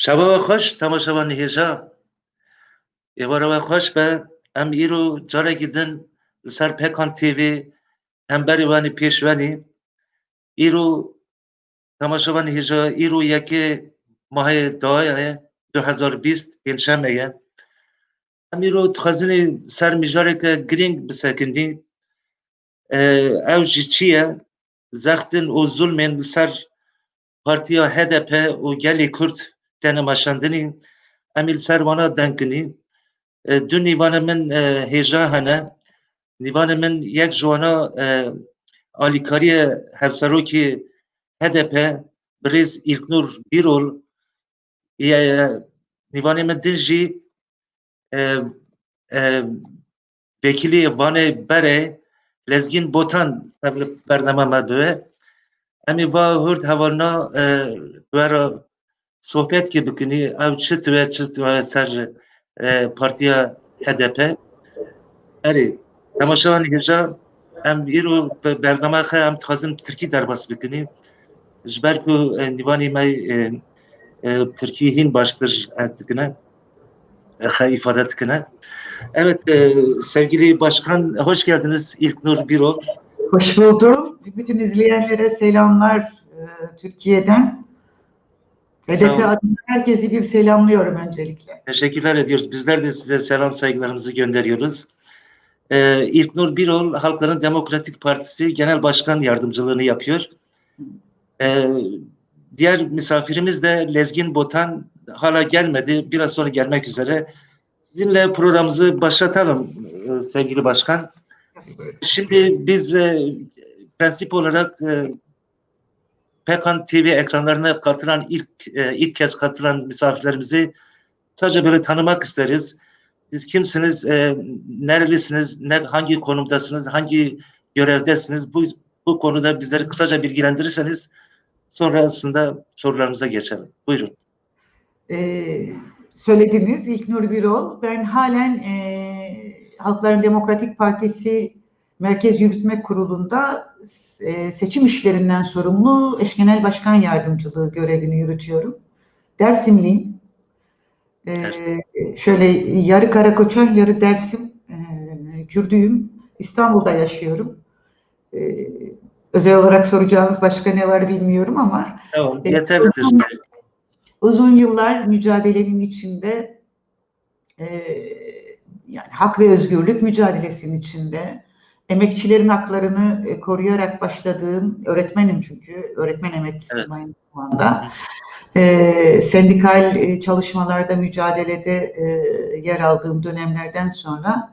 شبا و خوش تماشاوان هێژا êvarê we xweş be em îro carekî din li ser Pekan TV em berê wanî pêşvenî îro temaşavan hêja îro yekê mahê dawaya ye 2020 pênşeme ye em îro dixwazinê ser mijareke girîng bisekindî ew jî çi ye zextin û zulmên li ser Partiya HDP û gelê Kurd tene meşandinî em ê li ser wana denkinî. Du nîvanê min hêja hene. Nîvanê min yek ji wana alîkariya hevserokê HDP Birêz İlknur Birol ye nîvanê min din jî vekîlê Vanê Berê Lezgîn Botan ev li bername me dibe. Em ê va hurd hevalina wera sohbetkê bikinî ew çi dibe ser Partiya HDP. Erê temaşavan hêja em îro bername xe em dixwazin Tirkî derbas bikinî ji ber ku nîvanê me Tirkî hîn baştir dikine xe ifade dikine. Evet sevgili başkan hoş geldiniz İlknur Birol. Hoş buldum. Bütün izleyenlere selamlar Türkiye'den. HDP adına herkesi bir selamlıyorum öncelikle. Teşekkürler ediyoruz. Bizler de size selam saygılarımızı gönderiyoruz. İlknur Birol Halkların Demokratik Partisi Genel Başkan Yardımcılığını yapıyor. Diğer misafirimiz de Lezgin Botan hala gelmedi. Biraz sonra gelmek üzere. Sizinle programımızı başlatalım sevgili başkan. Şimdi biz prensip olarak Pekan TV ekranlarına katılan ilk kez katılan misafirlerimizi sadece böyle tanımak isteriz. Siz kimsiniz, nerelisiniz, hangi konumdasınız, hangi görevdesiniz? Bu konuda bizleri kısaca bilgilendirirseniz sonrasında sorularımıza geçelim. Buyurun. Söylediniz İlknur Birol. Ben halen Halkların Demokratik Partisi Merkez Yürütme Kurulu'nda seçim işlerinden sorumlu eş genel başkan yardımcılığı görevini yürütüyorum. Dersimliyim. Şöyle yarı Karakoçan, yarı Dersim Kürdüyüm. İstanbul'da yaşıyorum. Özel olarak soracağınız başka ne var bilmiyorum ama tamam, yeterlidir. Uzun yıllar mücadelenin içinde yani hak ve özgürlük mücadelesinin içinde emekçilerin haklarını koruyarak başladığım öğretmenim çünkü öğretmen emeklisiyim aynı zamanda. Sendikal çalışmalarda mücadelede yer aldığım dönemlerden sonra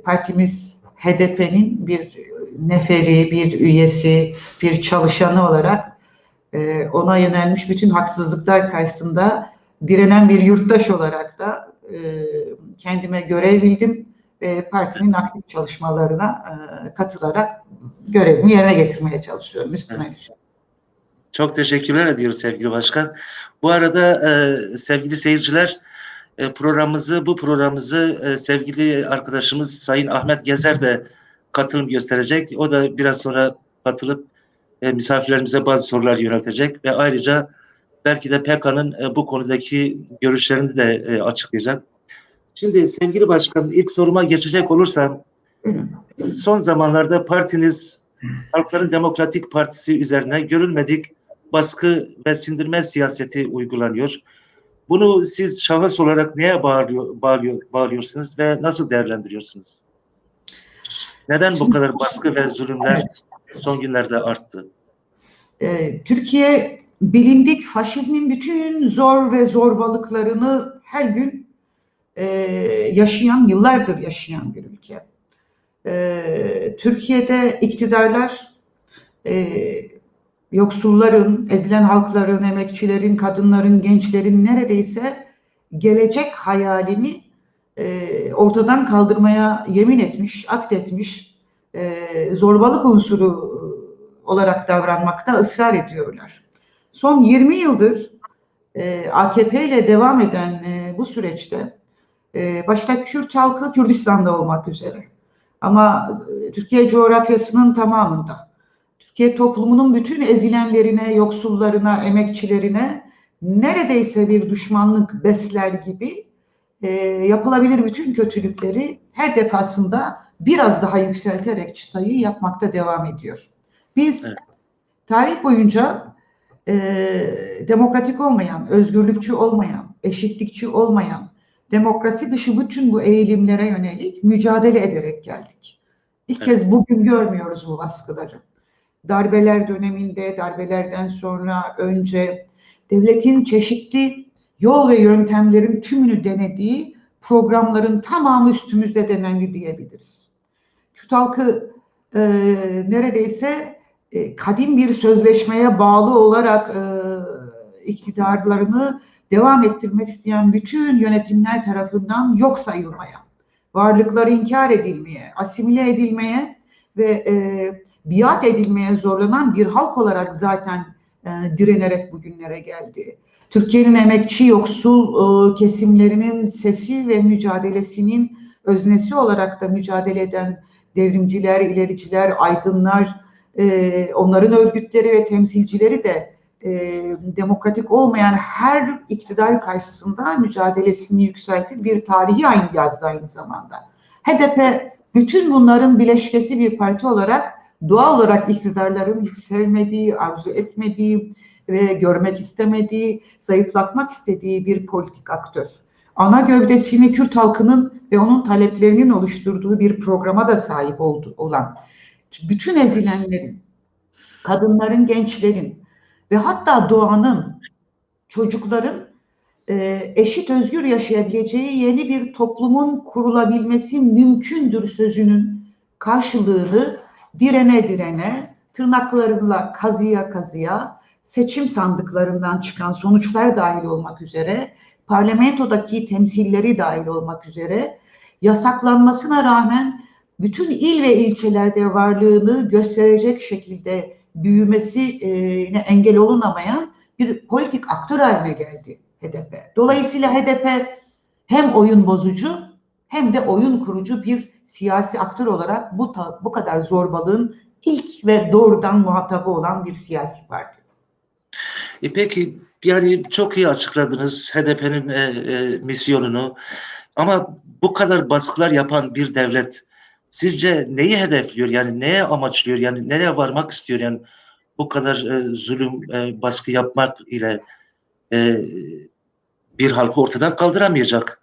partimiz HDP'nin bir neferi, bir üyesi, bir çalışanı olarak ona yönelmiş bütün haksızlıklar karşısında direnen bir yurttaş olarak da kendime görev bildim ve partinin aktif çalışmalarına katılarak görevimi yerine getirmeye çalışıyorum. Üstüne düşüyorum. Çok teşekkürler ediyoruz sevgili başkan. Bu arada sevgili seyirciler bu programımızı sevgili arkadaşımız Sayın Ahmet Gezer de katılım gösterecek. O da biraz sonra katılıp misafirlerimize bazı sorular yöneltecek ve ayrıca belki de PKK'nın bu konudaki görüşlerini de açıklayacak. Şimdi sevgili başkan ilk soruma geçecek olursam son zamanlarda partiniz Halkların Demokratik Partisi üzerine görülmedik baskı ve sindirme siyaseti uygulanıyor. Bunu siz şahıs olarak neye bağlıyorsunuz ve nasıl değerlendiriyorsunuz? Neden bu kadar baskı ve zulümler son günlerde arttı? Türkiye bilindik faşizmin bütün zor ve zorbalıklarını her gün yıllardır yaşayan bir ülke. Türkiye'de iktidarlar yoksulların, ezilen halkların, emekçilerin, kadınların, gençlerin neredeyse gelecek hayalini ortadan kaldırmaya yemin etmiş, akdetmiş, zorbalık unsuru olarak davranmakta ısrar ediyorlar. Son 20 yıldır AKP ile devam eden bu süreçte başta Kürt halkı Kürdistan'da olmak üzere ama Türkiye coğrafyasının tamamında Türkiye toplumunun bütün ezilenlerine, yoksullarına, emekçilerine neredeyse bir düşmanlık besler gibi yapılabilir bütün kötülükleri her defasında biraz daha yükselterek çıtayı yapmakta devam ediyor. Biz Evet. tarih boyunca demokratik olmayan, özgürlükçü olmayan, eşitlikçi olmayan, demokrasi dışı bütün bu eğilimlere yönelik mücadele ederek geldik. İlk Evet. kez bugün görmüyoruz bu baskıları. Darbeler döneminde, darbelerden sonra, önce devletin çeşitli yol ve yöntemlerin tümünü denediği programların tamamı üstümüzde denendi diyebiliriz. Kürt halkı neredeyse kadim bir sözleşmeye bağlı olarak iktidarlarını devam ettirmek isteyen bütün yönetimler tarafından yok sayılmaya, varlıkları inkar edilmeye, asimile edilmeye ve biat edilmeye zorlanan bir halk olarak zaten direnerek bugünlere geldi. Türkiye'nin emekçi yoksul kesimlerinin sesi ve mücadelesinin öznesi olarak da mücadele eden devrimciler, ilericiler, aydınlar, onların örgütleri ve temsilcileri de demokratik olmayan her iktidar karşısında mücadelesini yükseltir, bir tarihi yazdı aynı zamanda. HDP bütün bunların bileşkesi bir parti olarak doğal olarak iktidarların hiç sevmediği, arzu etmediği ve görmek istemediği, zayıflatmak istediği bir politik aktör. Ana gövdesini Kürt halkının ve onun taleplerinin oluşturduğu bir programa da sahip olan, bütün ezilenlerin, kadınların, gençlerin ve hatta doğanın, çocukların eşit özgür yaşayabileceği yeni bir toplumun kurulabilmesi mümkündür sözünün karşılığını direne direne, tırnaklarıyla kazıya kazıya, seçim sandıklarından çıkan sonuçlar dahil olmak üzere, parlamentodaki temsilleri dahil olmak üzere, yasaklanmasına rağmen bütün il ve ilçelerde varlığını gösterecek şekilde büyümesine engel olunamayan bir politik aktör haline geldi HDP. Dolayısıyla HDP hem oyun bozucu hem de oyun kurucu bir siyasi aktör olarak bu kadar zorbalığın ilk ve doğrudan muhatabı olan bir siyasi parti. Peki yani çok iyi açıkladınız HDP'nin misyonunu. Ama bu kadar baskılar yapan bir devlet sizce neyi hedefliyor? Yani neye amaçlıyor? Yani nereye varmak istiyor? Yani bu kadar zulüm, baskı yapmak ile bir halkı ortadan kaldıramayacak.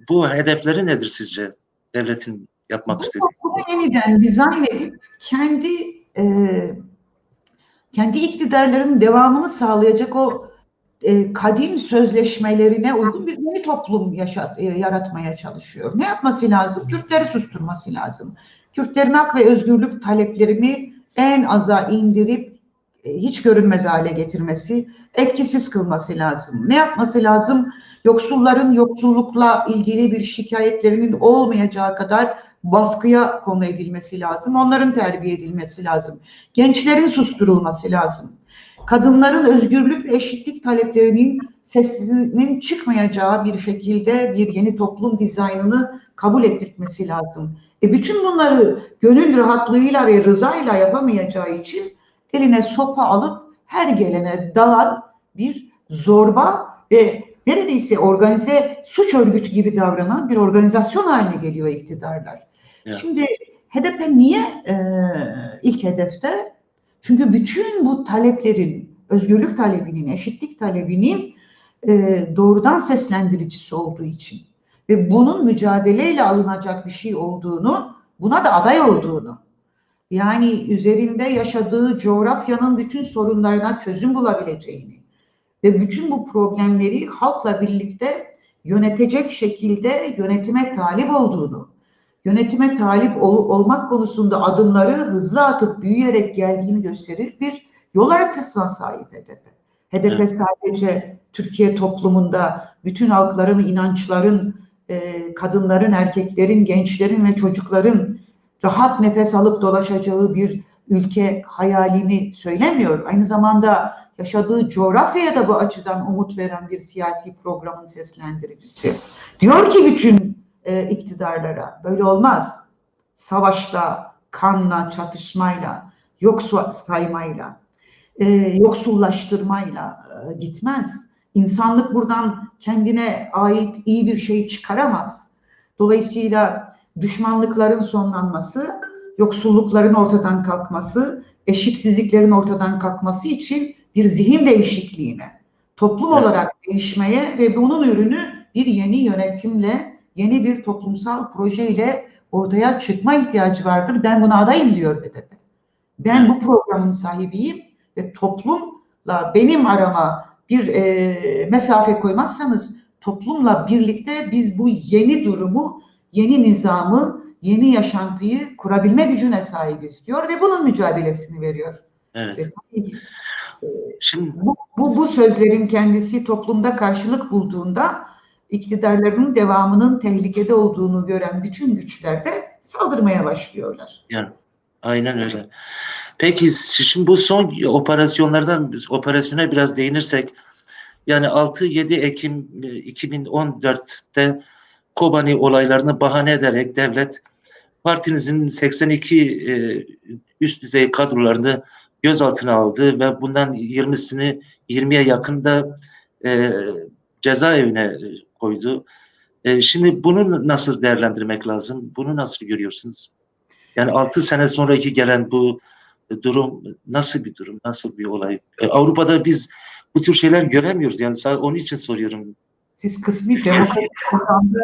Bu hedefleri nedir sizce? Devletin yapmak istediği. Bunu yeniden dizayn edip kendi iktidarlarının devamını sağlayacak o kadim sözleşmelerine uygun bir yeni toplum yaratmaya çalışıyor. Ne yapması lazım? Kürtleri susturması lazım. Kürtlerin hak ve özgürlük taleplerini en aza indirip hiç görünmez hale getirmesi, etkisiz kılması lazım. Ne yapması lazım? Yoksulların yoksullukla ilgili bir şikayetlerinin olmayacağı kadar baskıya konu edilmesi lazım. Onların terbiye edilmesi lazım. Gençlerin susturulması lazım. Kadınların özgürlük ve eşitlik taleplerinin sesinin çıkmayacağı bir şekilde bir yeni toplum dizaynını kabul ettirmesi lazım. Bütün bunları gönül rahatlığıyla ve rızayla yapamayacağı için eline sopa alıp her gelene dalan bir zorba ve neredeyse organize suç örgütü gibi davranan bir organizasyon haline geliyor iktidarlar. Ya. Şimdi HDP niye ilk hedefte? Çünkü bütün bu taleplerin, özgürlük talebinin, eşitlik talebinin doğrudan seslendiricisi olduğu için ve bunun mücadeleyle alınacak bir şey olduğunu, buna da aday olduğunu, yani üzerinde yaşadığı coğrafyanın bütün sorunlarına çözüm bulabileceğini ve bütün bu problemleri halkla birlikte yönetecek şekilde yönetime talip olduğunu, yönetime talip olmak konusunda adımları hızlı atıp büyüyerek geldiğini gösterir bir yol haritasına sahip HDP. HDP Evet. sadece Türkiye toplumunda bütün halkların, inançların, kadınların, erkeklerin, gençlerin ve çocukların rahat nefes alıp dolaşacağı bir ülke hayalini söylemiyor. Aynı zamanda yaşadığı coğrafyaya da bu açıdan umut veren bir siyasi programın seslendiricisi. Diyor ki bütün iktidarlara böyle olmaz. Savaşla, kanla, çatışmayla, yok saymayla, yoksullaştırmayla gitmez. İnsanlık buradan kendine ait iyi bir şey çıkaramaz. Dolayısıyla düşmanlıkların sonlanması, yoksullukların ortadan kalkması, eşitsizliklerin ortadan kalkması için bir zihin değişikliğine, toplum Evet. olarak değişmeye ve bunun ürünü bir yeni yönetimle, yeni bir toplumsal projeyle ortaya çıkma ihtiyacı vardır. Ben buna adayım diyor HDP. Ben Evet. bu programın sahibiyim ve toplumla benim arama bir mesafe koymazsanız toplumla birlikte biz bu yeni durumu, yeni nizamı, yeni yaşantıyı kurabilme gücüne sahibiz diyor ve bunun mücadelesini veriyor. Ve Evet. tabii ki Şimdi bu sözlerin kendisi toplumda karşılık bulduğunda iktidarlarının devamının tehlikede olduğunu gören bütün güçler de saldırmaya başlıyorlar. yani aynen öyle. Peki şimdi bu son operasyonlardan operasyona biraz değinirsek, yani 6-7 Ekim 2014'te Kobani olaylarını bahane ederek devlet partinizin 82 üst düzey kadrolarını gözaltına aldı ve bundan 20'ye yakın da e, cezaevine koydu. Şimdi bunu nasıl değerlendirmek lazım? Bunu nasıl görüyorsunuz? Yani 6 sene sonraki gelen bu durum nasıl bir durum, nasıl bir olay? Avrupa'da biz bu tür şeyler göremiyoruz. Yani onun için soruyorum. Siz kısmi demokratik ortamda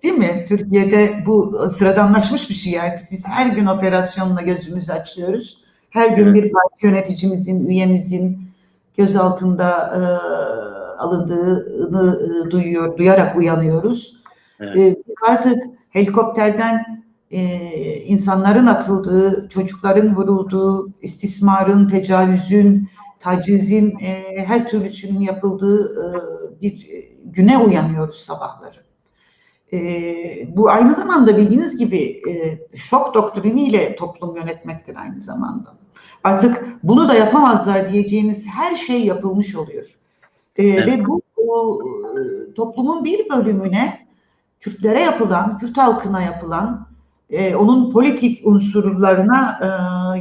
değil mi? Türkiye'de bu sıradanlaşmış bir şey artık. Biz her gün operasyonla gözümüzü açıyoruz. Her gün Evet, bir parti yöneticimizin, üyemizin gözaltında alındığını duyarak uyanıyoruz. evet, Artık helikopterden insanların atıldığı, çocukların vurulduğu, istismarın, tecavüzün, tacizin, her türlüsünün yapıldığı bir güne uyanıyoruz sabahları. Bu aynı zamanda bildiğiniz gibi şok doktriniyle toplum yönetmektir aynı zamanda. Artık bunu da yapamazlar diyeceğimiz her şey yapılmış oluyor. evet, Ve bu toplumun bir bölümüne Kürtlere yapılan, Kürt halkına yapılan, onun politik unsurlarına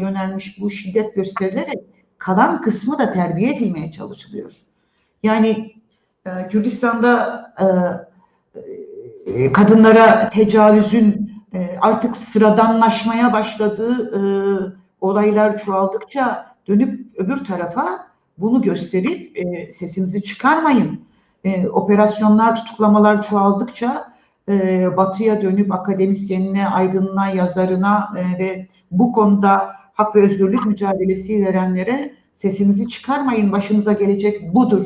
yönelmiş bu şiddet gösterilerek kalan kısmı da terbiye edilmeye çalışılıyor. Yani Kürdistan'da kadınlara tecavüzün artık sıradanlaşmaya başladığı olaylar çoğaldıkça dönüp öbür tarafa bunu gösterip sesinizi çıkarmayın. Operasyonlar, tutuklamalar çoğaldıkça batıya dönüp akademisyenine, aydınına, yazarına ve bu konuda hak ve özgürlük mücadelesi verenlere sesinizi çıkarmayın, başınıza gelecek budur.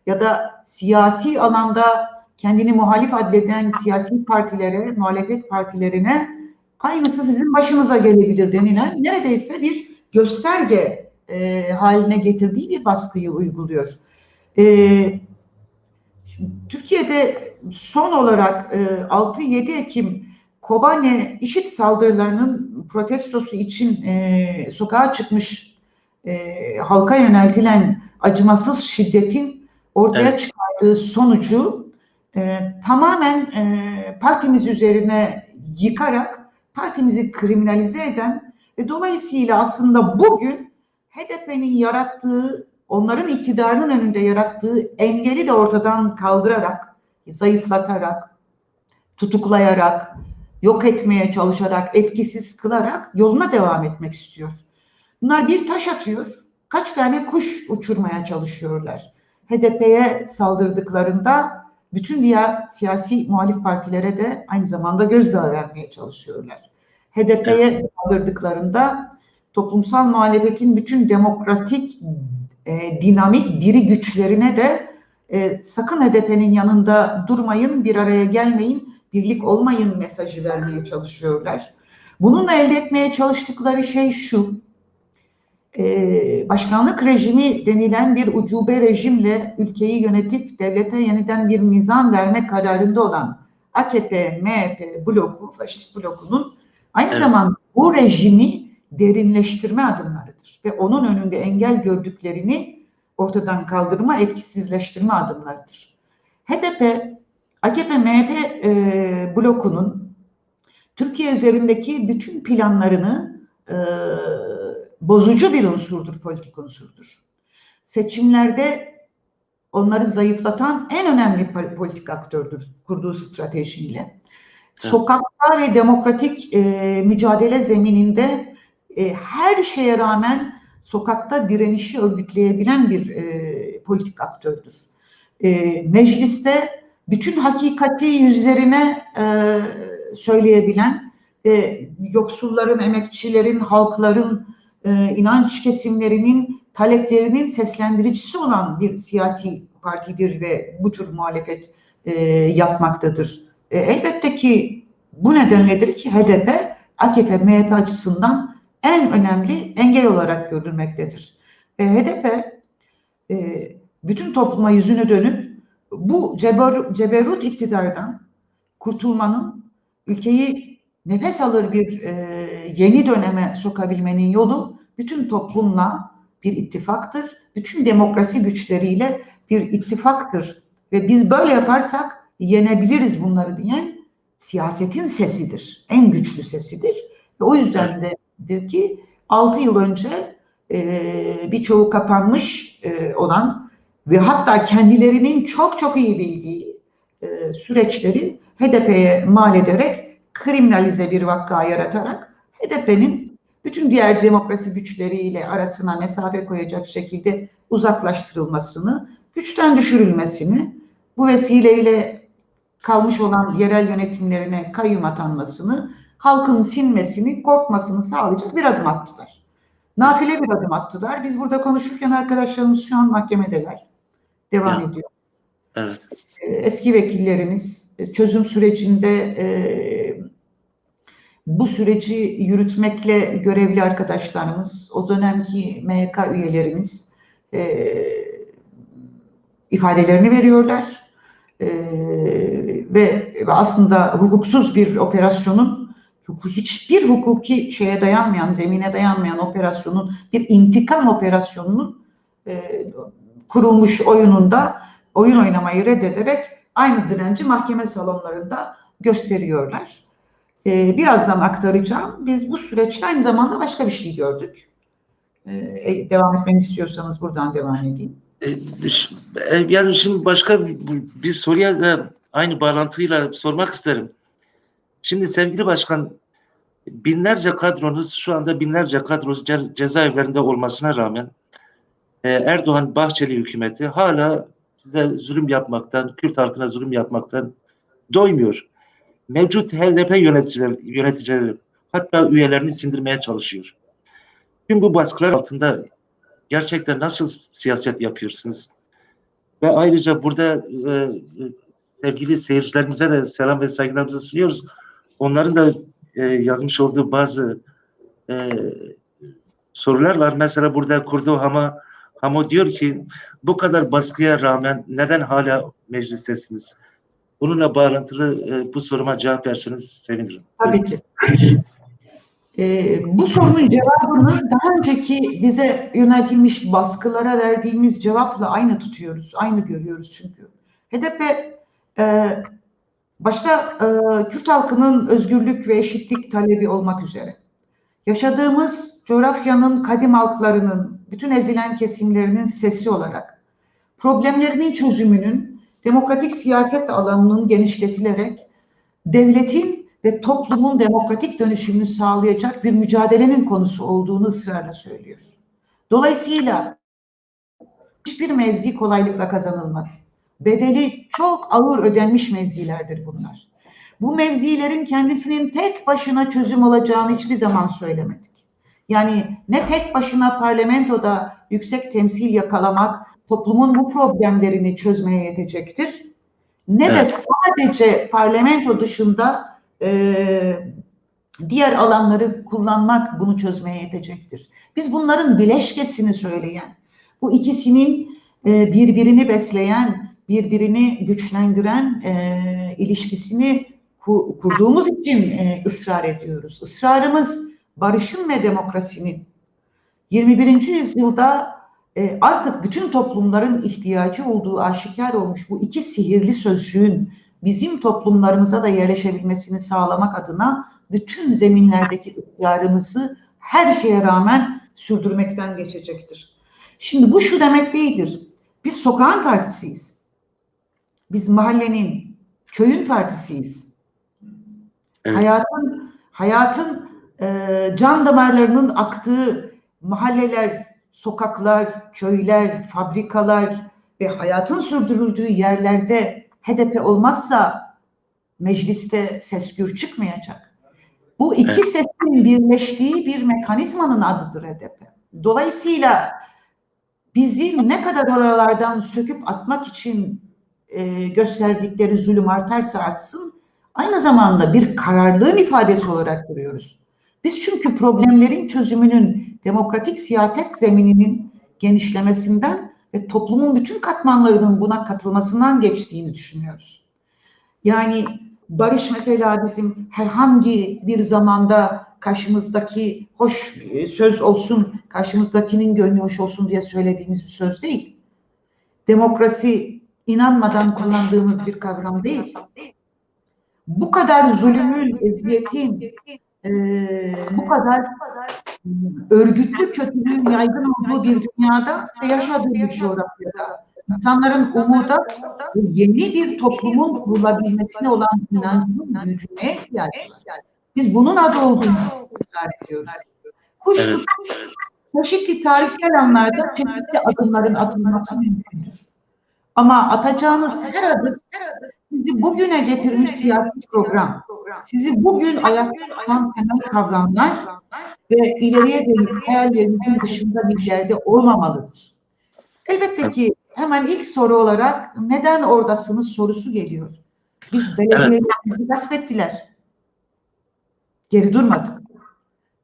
Ya da siyasi alanda kendini muhalif addeden siyasi partilere, muhalefet partilerine aynısı sizin başınıza gelebilir denilen neredeyse bir gösterge haline getirdiği bir baskıyı uyguluyor. Türkiye'de son olarak 6-7 Ekim Kobane IŞİD saldırılarının protestosu için sokağa çıkmış halka yöneltilen acımasız şiddetin ortaya evet, çıkardığı sonucu tamamen partimiz üzerine yıkarak partimizi kriminalize eden ve dolayısıyla aslında bugün HDP'nin yarattığı, onların iktidarının önünde yarattığı engeli de ortadan kaldırarak, zayıflatarak, tutuklayarak, yok etmeye çalışarak, etkisiz kılarak yoluna devam etmek istiyor. Bunlar bir taş atıyor, kaç tane kuş uçurmaya çalışıyorlar. HDP'ye saldırdıklarında bütün diğer siyasi muhalif partilere de aynı zamanda gözdağı vermeye çalışıyorlar. evet, HDP'ye saldırdıklarında toplumsal muhalefetin bütün demokratik, dinamik, diri güçlerine de sakın HDP'nin yanında durmayın, bir araya gelmeyin, birlik olmayın mesajı vermeye çalışıyorlar. Bununla elde etmeye çalıştıkları şey şu: başkanlık rejimi denilen bir ucube rejimle ülkeyi yönetip devlete yeniden bir nizam verme kararında olan AKP, MHP bloku, faşist blokunun aynı evet, zamanda bu rejimi derinleştirme adımlarıdır. Ve onun önünde engel gördüklerini ortadan kaldırma, etkisizleştirme adımlarıdır. HDP, AKP, MHP blokunun Türkiye üzerindeki bütün planlarını bozucu bir unsurdur, politik unsurdur. Seçimlerde onları zayıflatan en önemli politik aktördür kurduğu stratejiyle. Evet. Sokakta ve demokratik mücadele zemininde her şeye rağmen sokakta direnişi örgütleyebilen bir politik aktördür. Mecliste bütün hakikati yüzlerine söyleyebilen, yoksulların, emekçilerin, halkların, inanç kesimlerinin taleplerinin seslendiricisi olan bir siyasi partidir ve bu tür muhalefet yapmaktadır. Elbette ki bu nedenledir ki HDP, AKP, MHP açısından en önemli engel olarak görülmektedir. HDP bütün topluma yüzünü dönüp bu ceberut iktidardan kurtulmanın, ülkeyi nefes alır bir yeni döneme sokabilmenin yolu bütün toplumla bir ittifaktır. Bütün demokrasi güçleriyle bir ittifaktır. Ve biz böyle yaparsak yenebiliriz bunları diyen siyasetin sesidir. En güçlü sesidir. Ve o yüzden de ki 6 yıl önce birçoğu kapanmış olan ve hatta kendilerinin çok çok iyi bildiği süreçleri HDP'ye mal ederek kriminalize bir vaka yaratarak HDP'nin bütün diğer demokrasi güçleriyle arasına mesafe koyacak şekilde uzaklaştırılmasını, güçten düşürülmesini, bu vesileyle kalmış olan yerel yönetimlerine kayyum atanmasını, halkın sinmesini, korkmasını sağlayacak bir adım attılar. Nafile bir adım attılar. Biz burada konuşurken arkadaşlarımız şu an mahkemedeler. Devam ediyor. Evet. Eski vekillerimiz çözüm sürecinde bu süreci yürütmekle görevli arkadaşlarımız, o dönemki MYK üyelerimiz ifadelerini veriyorlar. Ve aslında hukuksuz bir operasyonun, hiçbir hukuki şeye dayanmayan, zemine dayanmayan operasyonun, bir intikam operasyonunun kurulmuş oyununda oyun oynamayı reddederek aynı direnci mahkeme salonlarında gösteriyorlar. Birazdan aktaracağım. Biz bu süreçte aynı zamanda başka bir şey gördük. Devam etmeni istiyorsanız buradan devam edeyim. Yani şimdi başka bir soruya da aynı bağlantıyla sormak isterim. Şimdi sevgili başkan, binlerce kadronuz, şu anda binlerce kadronuz cezaevlerinde olmasına rağmen Erdoğan Bahçeli hükümeti hala size zulüm yapmaktan, Kürt halkına zulüm yapmaktan doymuyor. Mevcut HDP yöneticileri hatta üyelerini sindirmeye çalışıyor. Tüm bu baskılar altında gerçekten nasıl siyaset yapıyorsunuz? Ve ayrıca burada sevgili seyircilerimize de selam ve saygılarımızı sunuyoruz. Onların da yazmış olduğu bazı sorular var. Mesela burada Kurdo Hamo diyor ki bu kadar baskıya rağmen neden hala meclistesiniz? Bununla bağlantılı bu soruma cevap verseniz sevinirim. Tabii ki. Bu sorunun cevabını daha önceki bize yöneltilmiş baskılara verdiğimiz cevapla aynı tutuyoruz. Aynı görüyoruz çünkü. HDP başta Kürt halkının özgürlük ve eşitlik talebi olmak üzere yaşadığımız coğrafyanın kadim halklarının, bütün ezilen kesimlerinin sesi olarak problemlerinin çözümünün demokratik siyaset alanının genişletilerek devletin ve toplumun demokratik dönüşümünü sağlayacak bir mücadelenin konusu olduğunu ısrarla söylüyor. Dolayısıyla hiçbir mevzi kolaylıkla kazanılmaz. Bedeli çok ağır ödenmiş mevzilerdir bunlar. Bu mevzilerin kendisinin tek başına çözüm olacağını hiçbir zaman söylemedik. Yani ne tek başına parlamentoda yüksek temsil yakalamak toplumun bu problemlerini çözmeye yetecektir, ne de sadece parlamento dışında diğer alanları kullanmak bunu çözmeye yetecektir. Biz bunların bileşkesini söyleyen, bu ikisinin birbirini besleyen, birbirini güçlendiren ilişkisini kurduğumuz için ısrar ediyoruz. Israrımız barışın ve demokrasinin 21. yüzyılda artık bütün toplumların ihtiyacı olduğu aşikar olmuş bu iki sihirli sözcüğün bizim toplumlarımıza da yerleşebilmesini sağlamak adına bütün zeminlerdeki ısrarımızı her şeye rağmen sürdürmekten geçecektir. Şimdi bu şu demek değildir. Biz sokağın partisiyiz. Biz mahallenin, köyün partisiyiz. Evet. Hayatın can damarlarının aktığı mahalleler, sokaklar, köyler, fabrikalar ve hayatın sürdürüldüğü yerlerde HDP olmazsa mecliste ses gür çıkmayacak. Bu iki Evet. sesin birleştiği bir mekanizmanın adıdır HDP. Dolayısıyla bizi ne kadar oralardan söküp atmak için gösterdikleri zulüm artarsa artsın, aynı zamanda bir kararlılığın ifadesi olarak görüyoruz. Biz çünkü problemlerin çözümünün demokratik siyaset zemininin genişlemesinden ve toplumun bütün katmanlarının buna katılmasından geçtiğini düşünüyoruz. Yani barış mesela bizim herhangi bir zamanda karşımızdaki hoş söz olsun, karşımızdakinin gönlü hoş olsun diye söylediğimiz bir söz değil. Demokrasi inanmadan kullandığımız bir kavram değil. Bu kadar zulmün, eziyetin, bu kadar örgütlü kötülüğün yaygın olduğu bir dünyada ve yaşadığımız coğrafyada insanların umuda yeni bir toplumun kurulabilmesine olan inancının büyütmeye ihtiyacı var. Biz bunun adı olduğunu ısrar ediyoruz. Kuşkusuz çeşitli tarihsel anlarda çeşitli adımların atılması mümkündür. Ama atacağınız her adım sizi bugüne getirmiş siyasi program, sizi bugün ayakta tutan temel kavramlar ve ileriye dönük hayallerinizin dışında bir yerde olmamalıdır. Elbette ki hemen ilk soru olarak neden oradasınız sorusu geliyor. Biz belediyelerimizi gasp ettiler. Geri durmadık.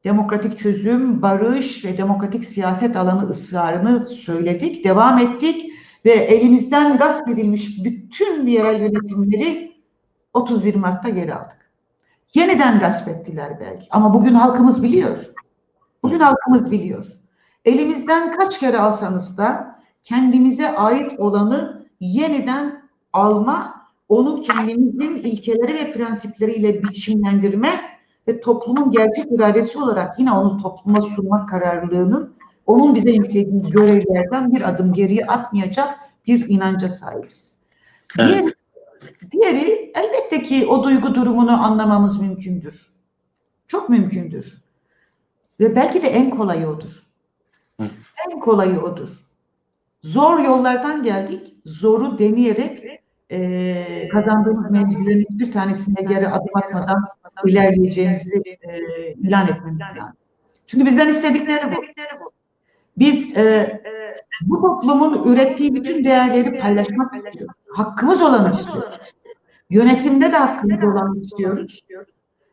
Demokratik çözüm, barış ve demokratik siyaset alanı ısrarını söyledik, devam ettik ve elimizden gasp edilmiş bütün yerel yönetimleri 31 Mart'ta geri aldık. Yeniden gasp ettiler belki ama bugün halkımız biliyor. Bugün halkımız biliyor. Elimizden kaç kere alsanız da kendimize ait olanı yeniden alma, onu kendimizin ilkeleri ve prensipleriyle biçimlendirme ve toplumun gerçek iradesi olarak yine onu topluma sunma kararlılığının onun bize yüklediği görevlerden bir adım geriye atmayacak bir inanca sahibiz. Evet. Diğeri elbette ki o duygu durumunu anlamamız mümkündür. Çok mümkündür. Ve belki de en kolayı odur. En kolayı odur. Zor yollardan geldik, zoru deneyerek kazandığımız mevzilerin hiçbir tanesine geri adım atmadan ilerleyeceğimizi ilan etmemiz lazım. Çünkü bizden istedikleri bu. Biz bu toplumun ürettiği bütün değerleri paylaşmak istiyoruz. Hakkımız olanı istiyoruz. Yönetimde de hakkımız olanı istiyoruz.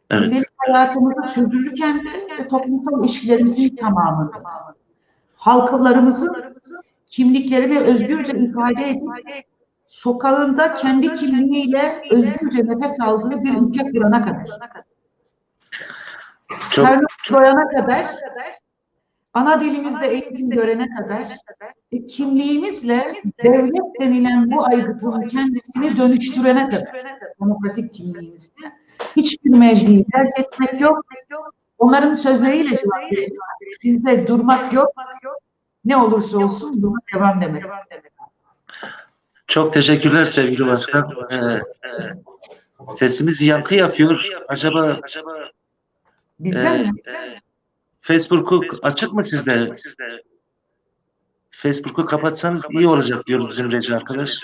Gündelik Evet. hayatımızı sürdürürken de toplumsal ilişkilerimizin tamamını, halklarımızın kimliklerini özgürce ifade edip sokağında kendi kimliğiyle özgürce nefes aldığı bir ülke kurana kadar, karnı doyana kadar, ana dilimizde eğitim görene kadar kimliğimizle devlet denilen bu aygıtın kendisini dönüştürene kadar demokratik kimliğimizle hiçbir mevziyi terk etmek yok. Onların sözleriyle cevap verecek. Bizde durmak yok. Ne olursa olsun buna devam demek. Çok teşekkürler sevgili başkan. Sesimiz yankı yapıyor. Acaba Bizden mi? Facebook'u açık mı sizde? Facebook'u kapatsanız iyi olacak diyor bizim reji arkadaş.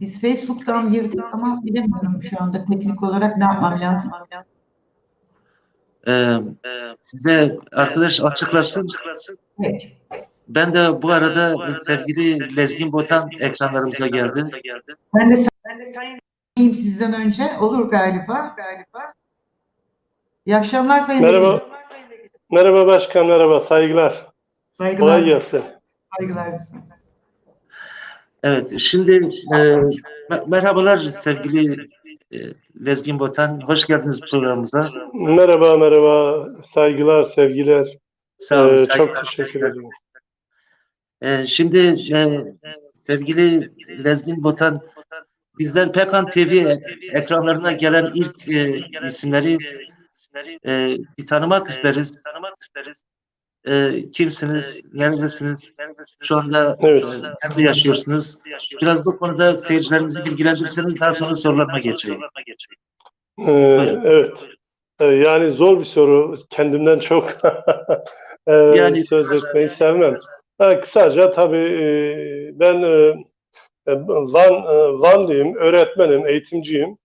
Biz Facebook'tan girdik ama bilemiyorum şu anda teknik olarak ne yapmam lazım. Size arkadaş açıklasın. Evet. Ben de bu arada sevgili Lezgin Botan ekranlarımıza geldi. Ben de sayayım sizden önce. Olur galiba. İyi akşamlar Sayın Merhaba. Vekil. Merhaba başkan, merhaba. Saygılar. Saygılar. Kolay gelsin. Saygılar. Evet, şimdi merhabalar sevgili Lezgin Botan. Hoş geldiniz programımıza. Merhaba, merhaba. Saygılar, sevgiler. Sağ olun. Çok teşekkür ederim. Şimdi sevgili Lezgin Botan, bizler Pekan TV ekranlarına gelen ilk isimleri bir tanımak isteriz. Kimsiniz? Neredesiniz? Şu anda Evet. nerede yaşıyorsunuz? Biraz bu konuda seyircilerimizi bilgilendirirseniz daha sonra sorularıma geçeyim. Buyurun. Evet. Yani zor bir soru. Kendimden çok Yani söz etmeyi sevmem. Kısaca tabii ben Vanlıyım, öğretmenim, eğitimciyim.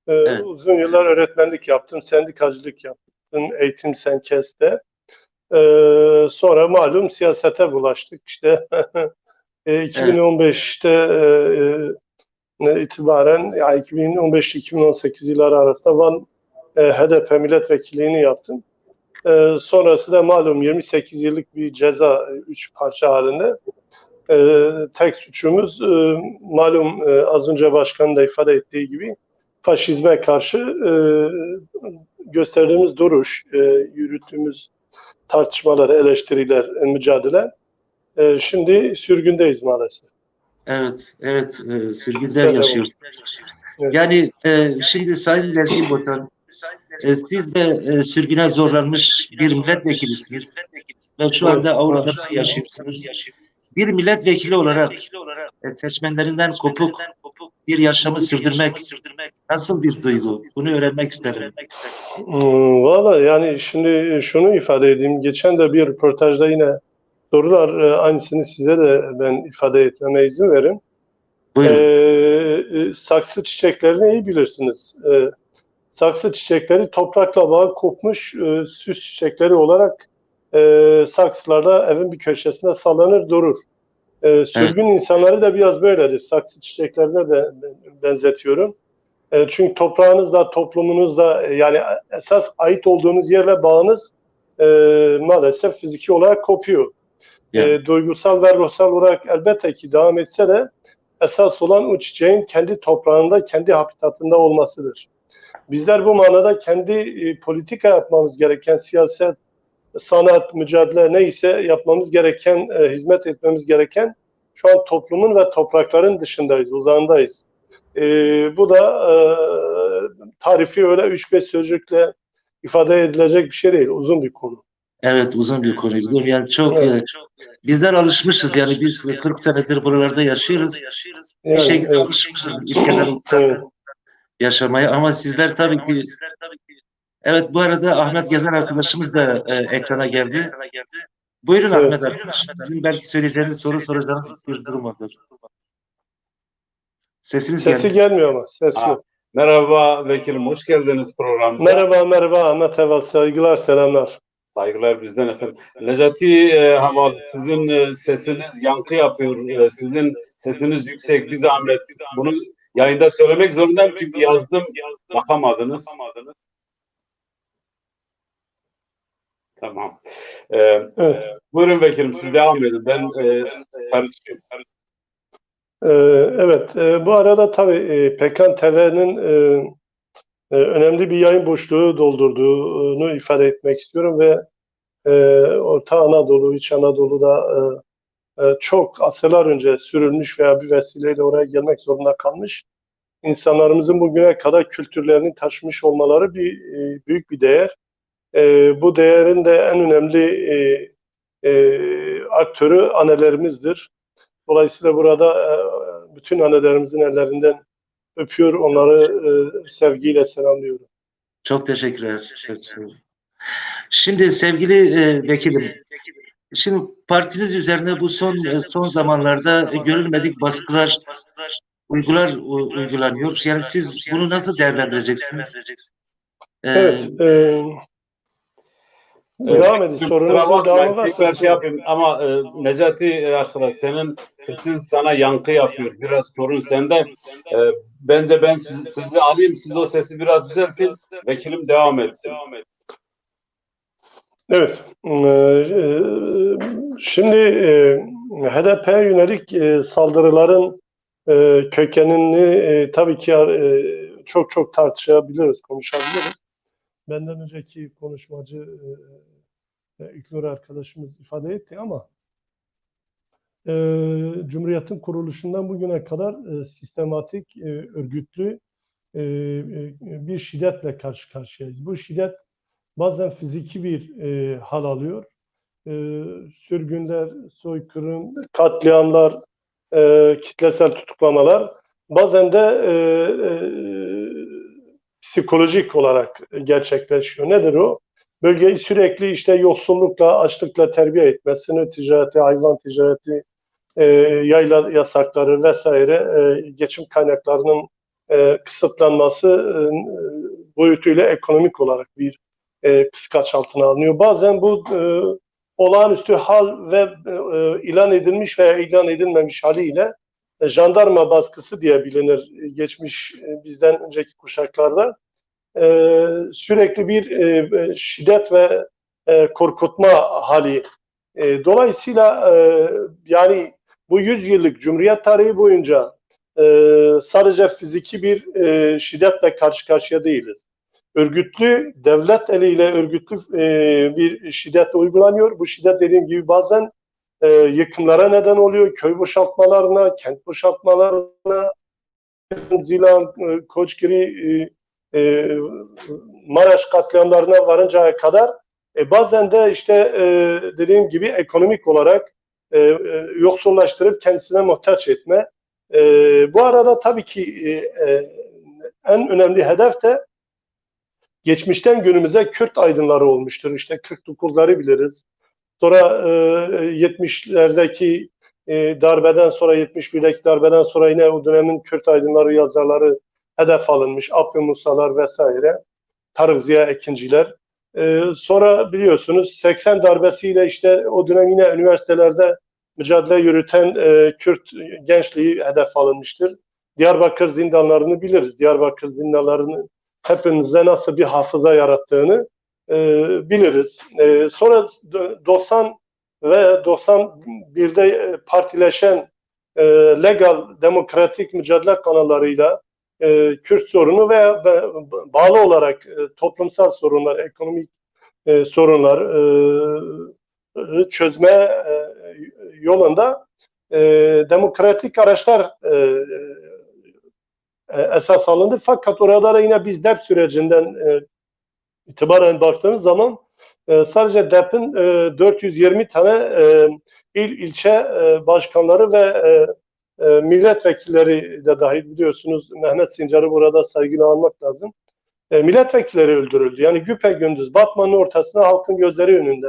evet, Uzun yıllar öğretmenlik yaptım, sendikacılık yaptım, Eğitim Senkes'te. Sonra malum siyasete bulaştık. İşte evet, 2015'te itibaren ya 2015-2018 yılları arasında Van HDP milletvekilliğini yaptım. Sonrası da malum 28 yıllık bir ceza 3 parça halinde. Tek suçumuz malum az önce başkanın da ifade ettiği gibi faşizme karşı gösterdiğimiz duruş, yürüttüğümüz tartışmalar, eleştiriler, mücadele. Şimdi sürgündeyiz maalesef. evet, evet, sürgünde Kısaca bu. yaşıyoruz. Evet. Yani şimdi Sayın Lezgi Botan, siz de sürgüne zorlanmış bir milletvekilisiniz ve şu Evet. anda Avrupa'da Maalesef. yaşıyorsunuz. Bir milletvekili olarak seçmenlerinden kopuk bir yaşamı sürdürmek nasıl bir duygu? Bunu öğrenmek isterim. Valla yani şimdi şunu ifade edeyim. Geçen de bir röportajda yine sorular aynısını size de ben ifade etmeme izin verin. Buyurun. Saksı çiçeklerini iyi bilirsiniz. Saksı çiçekleri toprakla bağı kopmuş süs çiçekleri olarak saksılarda evin bir köşesinde sallanır durur. Evet, Sürgün insanları da biraz böyledir. Saksı çiçeklerine de benzetiyorum. Çünkü toprağınızla, toplumunuzla yani esas ait olduğunuz yerle bağınız maalesef fiziki olarak kopuyor. ya, Duygusal ve ruhsal olarak elbette ki devam etse de esas olan o çiçeğin kendi toprağında, kendi habitatında olmasıdır. Bizler bu manada kendi politika yapmamız gereken siyaset, sanat, mücadele neyse yapmamız gereken, hizmet etmemiz gereken şu an toplumun ve toprakların dışındayız, uzağındayız. Bu da tarifi öyle 3-5 sözcükle ifade edilecek bir şey değil, uzun bir konu. evet, uzun bir konu biliyorum. Yani çok Evet. bizler alışmışız, yani biz 40 senedir buralarda yaşıyoruz. Bir Yani şekilde evet. alışmışız ülkeler Evet. olarak yaşamaya, ama sizler tabii ki, evet, bu arada Ahmet Gezen arkadaşımız da ekrana geldi. Buyurun Evet. Ahmet arkadaş, sizin belki söyleyeceğiniz, soru soracağınız bir durum vardır. Sesiniz Sesi geldi. gelmiyor ama ses Ha, yok. merhaba vekilim, hoş geldiniz programımıza. Merhaba Ahmet Eval, saygılar, selamlar. Saygılar bizden efendim. Necati Haval, sizin sesiniz yankı yapıyor. Sizin sesiniz yüksek, bir zahmet. Bunu yayında söylemek zorundayım çünkü yazdım, bakamadınız. Tamam. E, Evet. Buyurun vekilim, siz devam edin. Ben karışıyorum. Evet, bu arada tabii Pekan TV'nin önemli bir yayın boşluğu doldurduğunu ifade etmek istiyorum ve Orta Anadolu, İç Anadolu'da çok asırlar önce sürülmüş veya bir vesileyle oraya gelmek zorunda kalmış insanlarımızın bugüne kadar kültürlerini taşımış olmaları büyük bir değer. Bu değerin de en önemli aktörü annelerimizdir. Dolayısıyla burada bütün annelerimizin ellerinden öpüyor, onları sevgiyle selamlıyorum. Çok teşekkürler. Şimdi sevgili vekilim, şimdi partiniz üzerine bu son zamanlarda görülmedik baskılar, uygulanıyor. Yani siz bunu nasıl değerlendireceksiniz? Evet, devam edin. Kusura Sorunuzun devamı bakmayın, varsa tekrar şey sorun. yapayım ama Necati arkadaş, senin sesin sana yankı yapıyor. Biraz sorun sende. E, Bence ben sizi alayım, siz o sesi biraz düzeltin. Vekilim devam etsin. Evet, şimdi HDP yönelik saldırıların kökenini tabii ki çok tartışabiliriz, konuşabiliriz. Benden önceki konuşmacı İlknur arkadaşımız ifade etti ama Cumhuriyet'in kuruluşundan bugüne kadar sistematik, örgütlü bir şiddetle karşı karşıyayız. Bu şiddet bazen fiziki bir hal alıyor, sürgünler, soykırım, katliamlar, kitlesel tutuklamalar bazen de psikolojik olarak gerçekleşiyor. Nedir o? Bölgeyi sürekli işte yoksullukla, açlıkla terbiye etme, sınır ticareti, hayvan ticareti, yayla yasakları vesaire, geçim kaynaklarının kısıtlanması boyutuyla ekonomik olarak bir kıskaç altına alınıyor. Bazen bu olağanüstü hal ve ilan edilmiş veya ilan edilmemiş haliyle jandarma baskısı diye bilinir geçmiş bizden önceki kuşaklarda. Sürekli bir şiddet ve korkutma hali. Dolayısıyla yani bu 100 yıllık Cumhuriyet tarihi boyunca sadece fiziki bir şiddetle karşı karşıya değiliz. Örgütlü, devlet eliyle örgütlü bir şiddet uygulanıyor. Bu şiddet dediğim gibi bazen yıkımlara neden oluyor. Köy boşaltmalarına, kent boşaltmalarına, Zilan, Koçgiri, Maraş katliamlarına varıncaya kadar bazen de işte dediğim gibi ekonomik olarak yoksullaştırıp kendisine muhtaç etme. Bu arada tabii ki en önemli hedef de geçmişten günümüze Kürt aydınları olmuştur. İşte 49'ları biliriz. Sonra 70'lerdeki darbeden sonra, 71'deki darbeden sonra yine o dönemin Kürt aydınları, yazarları hedef alınmış. Abdü Musalar vesaire, Tarık Ziya Ekinciler. Sonra biliyorsunuz 80 darbesiyle işte o dönem yine üniversitelerde mücadele yürüten Kürt gençliği hedef alınmıştır. Diyarbakır zindanlarını biliriz. Diyarbakır zindanlarını hepimize nasıl bir hafıza yarattığını biliriz. Sonra 90 ve 91'de partileşen legal demokratik mücadele kanallarıyla Kürt sorunu veya bağlı olarak toplumsal sorunlar, ekonomik sorunlar çözme yolunda demokratik araçlar esas alındı. Fakat orada da yine biz DEP sürecinden itibaren baktığınız zaman sadece DEP'in 420 tane ilçe başkanları ve milletvekilleri de dahil, biliyorsunuz Mehmet Sincar'ı burada saygıyla almak lazım. Milletvekilleri öldürüldü. Yani güpegündüz Batman'ın ortasına, halkın gözleri önünde.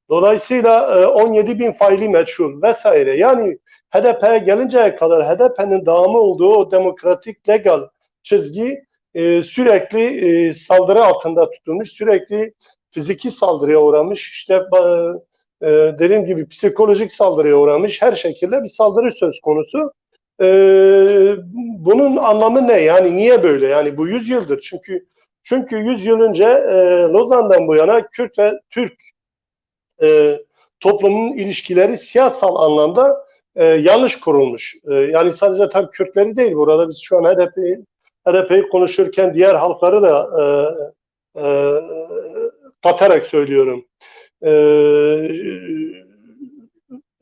Dolayısıyla 17 bin faili meçhul vesaire. Yani HDP'ye gelinceye kadar HDP'nin devamı olduğu o demokratik legal çizgi sürekli saldırı altında tutulmuş, sürekli fiziki saldırıya uğramış, işte dediğim gibi psikolojik saldırıya uğramış, her şekilde bir saldırı söz konusu. Bunun anlamı ne? Yani niye böyle? Yani bu 100 yıldır. Çünkü 100 yıl önce Lozan'dan bu yana Kürt ve Türk toplumun ilişkileri siyasal anlamda yanlış kurulmuş. Yani sadece tabii Kürtleri değil. Burada biz şu an HDP'yi konuşurken diğer halkları da katarak söylüyorum.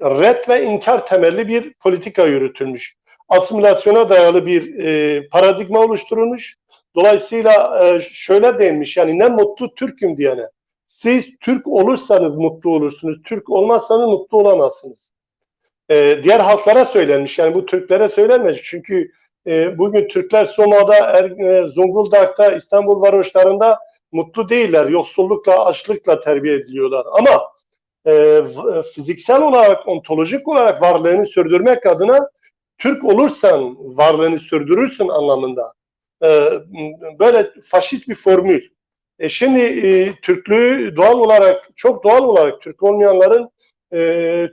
Red ve inkar temelli bir politika yürütülmüş. Asimilasyona dayalı bir paradigma oluşturulmuş. Dolayısıyla şöyle denmiş, yani ne mutlu Türk'üm diyene. Siz Türk olursanız mutlu olursunuz, Türk olmazsanız mutlu olamazsınız. Diğer halklara söylenmiş, yani bu Türklere söylenmez. Çünkü bugün Türkler Soma'da, Zonguldak'ta, İstanbul varoşlarında mutlu değiller. Yoksullukla, açlıkla terbiye ediliyorlar. Ama fiziksel olarak, ontolojik olarak varlığını sürdürmek adına Türk olursan varlığını sürdürürsün anlamında. Böyle faşist bir formül. Şimdi Türklüğü doğal olarak, çok doğal olarak Türk olmayanların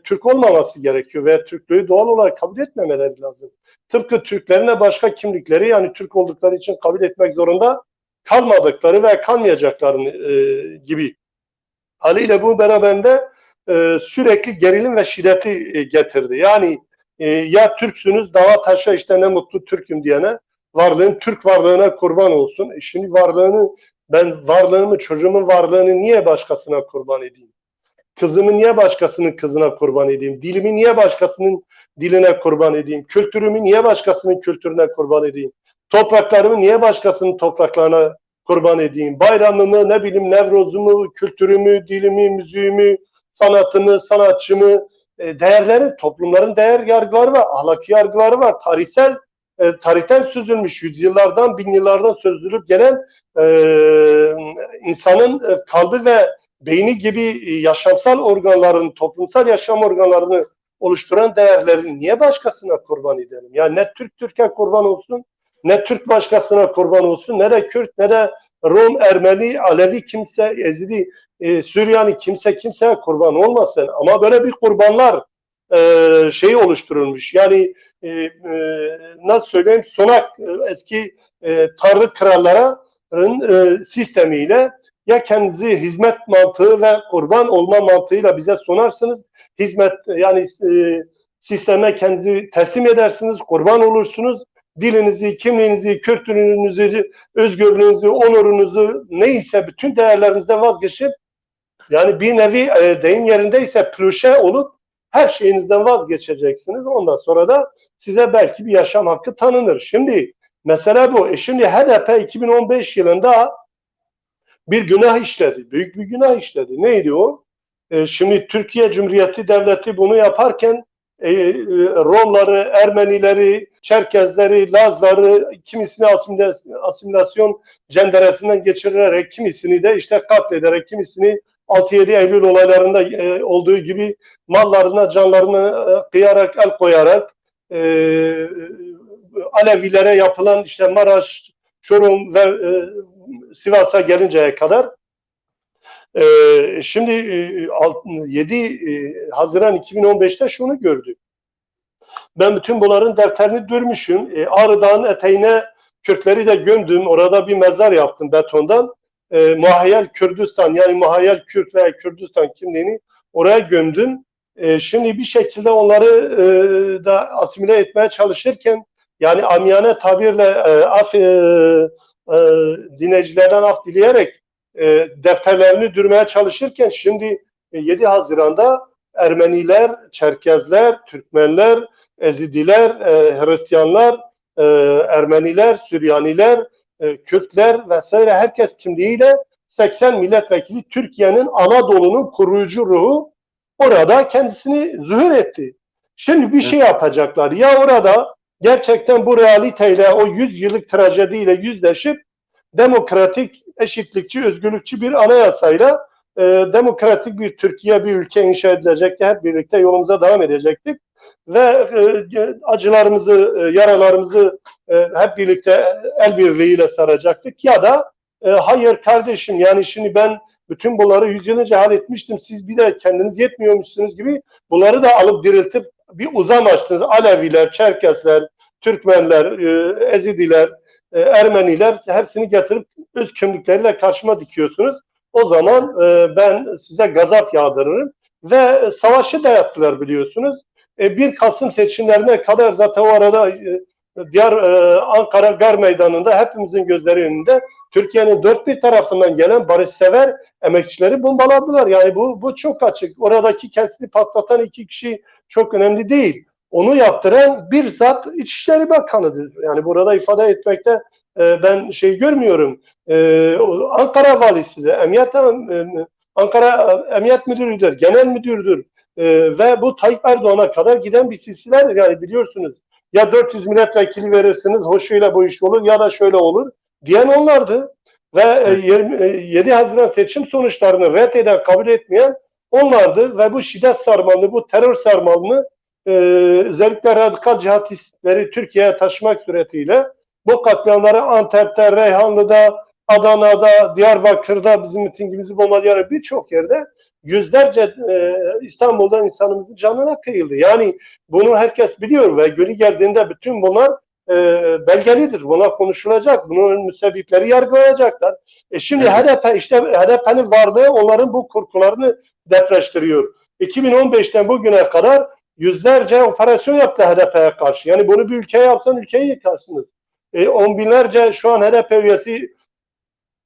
Türk olmaması gerekiyor ve Türklüğü doğal olarak kabul etmemeleri lazım. Tıpkı Türklerine başka kimlikleri, yani Türk oldukları için kabul etmek zorunda kalmadıkları ve kalmayacaklarını gibi. Haliyle bu beraberinde sürekli gerilim ve şiddeti getirdi. Yani ya Türksünüz, dava taşa işte ne mutlu Türk'üm diyene, Türk varlığına kurban olsun. Şimdi ben varlığımı, çocuğumun varlığını niye başkasına kurban edeyim? Kızımı niye başkasının kızına kurban edeyim? Dilimi niye başkasının diline kurban edeyim? Kültürümü niye başkasının kültürüne kurban edeyim? Topraklarımı niye başkasının topraklarına kurban edeyim? Bayramımı, ne bileyim Nevroz'umu, kültürümü, dilimi, müziğimi, sanatı mı, sanatçı mı, değerleri, toplumların değer yargıları var, ahlaki yargıları var, tarihten süzülmüş, yüzyıllardan, bin yıllardan süzülüp gelen insanın kalbi ve beyni gibi yaşamsal organların, toplumsal yaşam organlarını oluşturan değerleri niye başkasına kurban edelim? Yani ne Türk'e kurban olsun, ne Türk başkasına kurban olsun, ne de Kürt, ne de Rom, Ermeni, Alevi kimse, Ezidi, Süryani kimseye kurban olmasın. Ama böyle bir kurbanlar şeyi oluşturulmuş. Yani nasıl söyleyeyim, Sunak eski tanrı kralların sistemiyle ya kendinizi hizmet mantığı ve kurban olma mantığıyla bize sunarsınız. Hizmet yani sisteme kendinizi teslim edersiniz, kurban olursunuz. Dilinizi, kimliğinizi, kültürünüzü, özgürlüğünüzü, onurunuzu neyse bütün değerlerinizden vazgeçip yani bir nevi deyim yerindeyse plüşe olup her şeyinizden vazgeçeceksiniz. Ondan sonra da size belki bir yaşam hakkı tanınır. Şimdi mesele bu. Şimdi HDP 2015 yılında bir günah işledi. Büyük bir günah işledi. Neydi o? Şimdi Türkiye Cumhuriyeti Devleti bunu yaparken Romları, Ermenileri, Çerkezleri, Lazları kimisini asimilasyon cenderesinden geçirerek, kimisini de işte katlederek, kimisini 6-7 Eylül olaylarında olduğu gibi mallarına, canlarına kıyarak, el koyarak Alevilere yapılan işte Maraş, Çorum ve Sivas'a gelinceye kadar şimdi 7 Haziran 2015'te şunu gördük. Ben bütün bunların defterini dürmüşüm. Ağrı Dağı'nın eteğine Kürtleri de gömdüm. Orada bir mezar yaptım betondan. Muhayyel Kürdistan yani muhayyel Kürt veya Kürdistan kimliğini oraya gömdüm. Şimdi bir şekilde onları da asimile etmeye çalışırken yani amiyane tabirle dinleyicilerden af dileyerek defterlerini dürmeye çalışırken şimdi 7 Haziran'da Ermeniler, Çerkezler, Türkmenler, Ezidiler, Hristiyanlar, Ermeniler, Süryaniler, Kürtler vesaire herkes kimliğiyle 80 milletvekili Türkiye'nin Anadolu'nun koruyucu ruhu orada kendisini zuhur etti. Şimdi bir şey yapacaklar. Ya orada gerçekten bu realiteyle o 100 yıllık trajediyle yüzleşip demokratik, eşitlikçi, özgürlükçü bir anayasayla demokratik bir Türkiye, bir ülke inşa edilecekti. Hep birlikte yolumuza devam edecektik. Ve acılarımızı, yaralarımızı hep birlikte el birliğiyle saracaktık. Ya da hayır kardeşim yani şimdi ben bütün bunları 100 yıl önce halletmiştim. Siz bir de kendiniz yetmiyormuşsunuz gibi bunları da alıp diriltip bir uzam açtınız. Aleviler, Çerkesler, Türkmenler, Ezidiler, Ermeniler hepsini getirip öz kimlikleriyle karşıma dikiyorsunuz. O zaman ben size gazap yağdırırım ve savaşı dayattılar biliyorsunuz. 1 Kasım seçimlerine kadar zaten o arada Ankara Gar Meydanı'nda hepimizin gözleri önünde Türkiye'nin dört bir tarafından gelen barışsever emekçileri bombaladılar. Yani bu çok açık. Oradaki kendisini patlatan 2 kişi çok önemli değil. Onu yaptıran bizzat İçişleri Bakanı'dır. Yani burada ifade etmekte ben şey görmüyorum. Ankara valisi Ankara Emniyet Müdürü'dür, genel müdürdür. Ve bu Tayyip Erdoğan'a kadar giden bir silsiledir. Yani biliyorsunuz ya 400 milletvekili verirsiniz, hoşuyla bu iş olur ya da şöyle olur diyen onlardı. Ve 7 Haziran seçim sonuçlarını reddeden, kabul etmeyen onlardı. Ve bu şiddet sarmalını, bu terör sarmalını özellikle radikal cihatistleri Türkiye'ye taşımak suretiyle bu katliamları Antep'te, Reyhanlı'da, Adana'da, Diyarbakır'da bizim mitingimizi bombalayarak birçok yerde yüzlerce İstanbul'da insanımızın canına kıyıldı. Yani bunu herkes biliyor ve günü geldiğinde bütün bunlar belgelidir. Buna konuşulacak. Bunun müsebbipleri yargılayacaklar. Şimdi HDP'nin varlığı onların bu korkularını depreştiriyor. 2015'ten bugüne kadar yüzlerce operasyon yaptı HDP'ye karşı. Yani bunu bir ülkeye yapsan ülkeyi yıkarsınız. On binlerce şu an HDP üyesi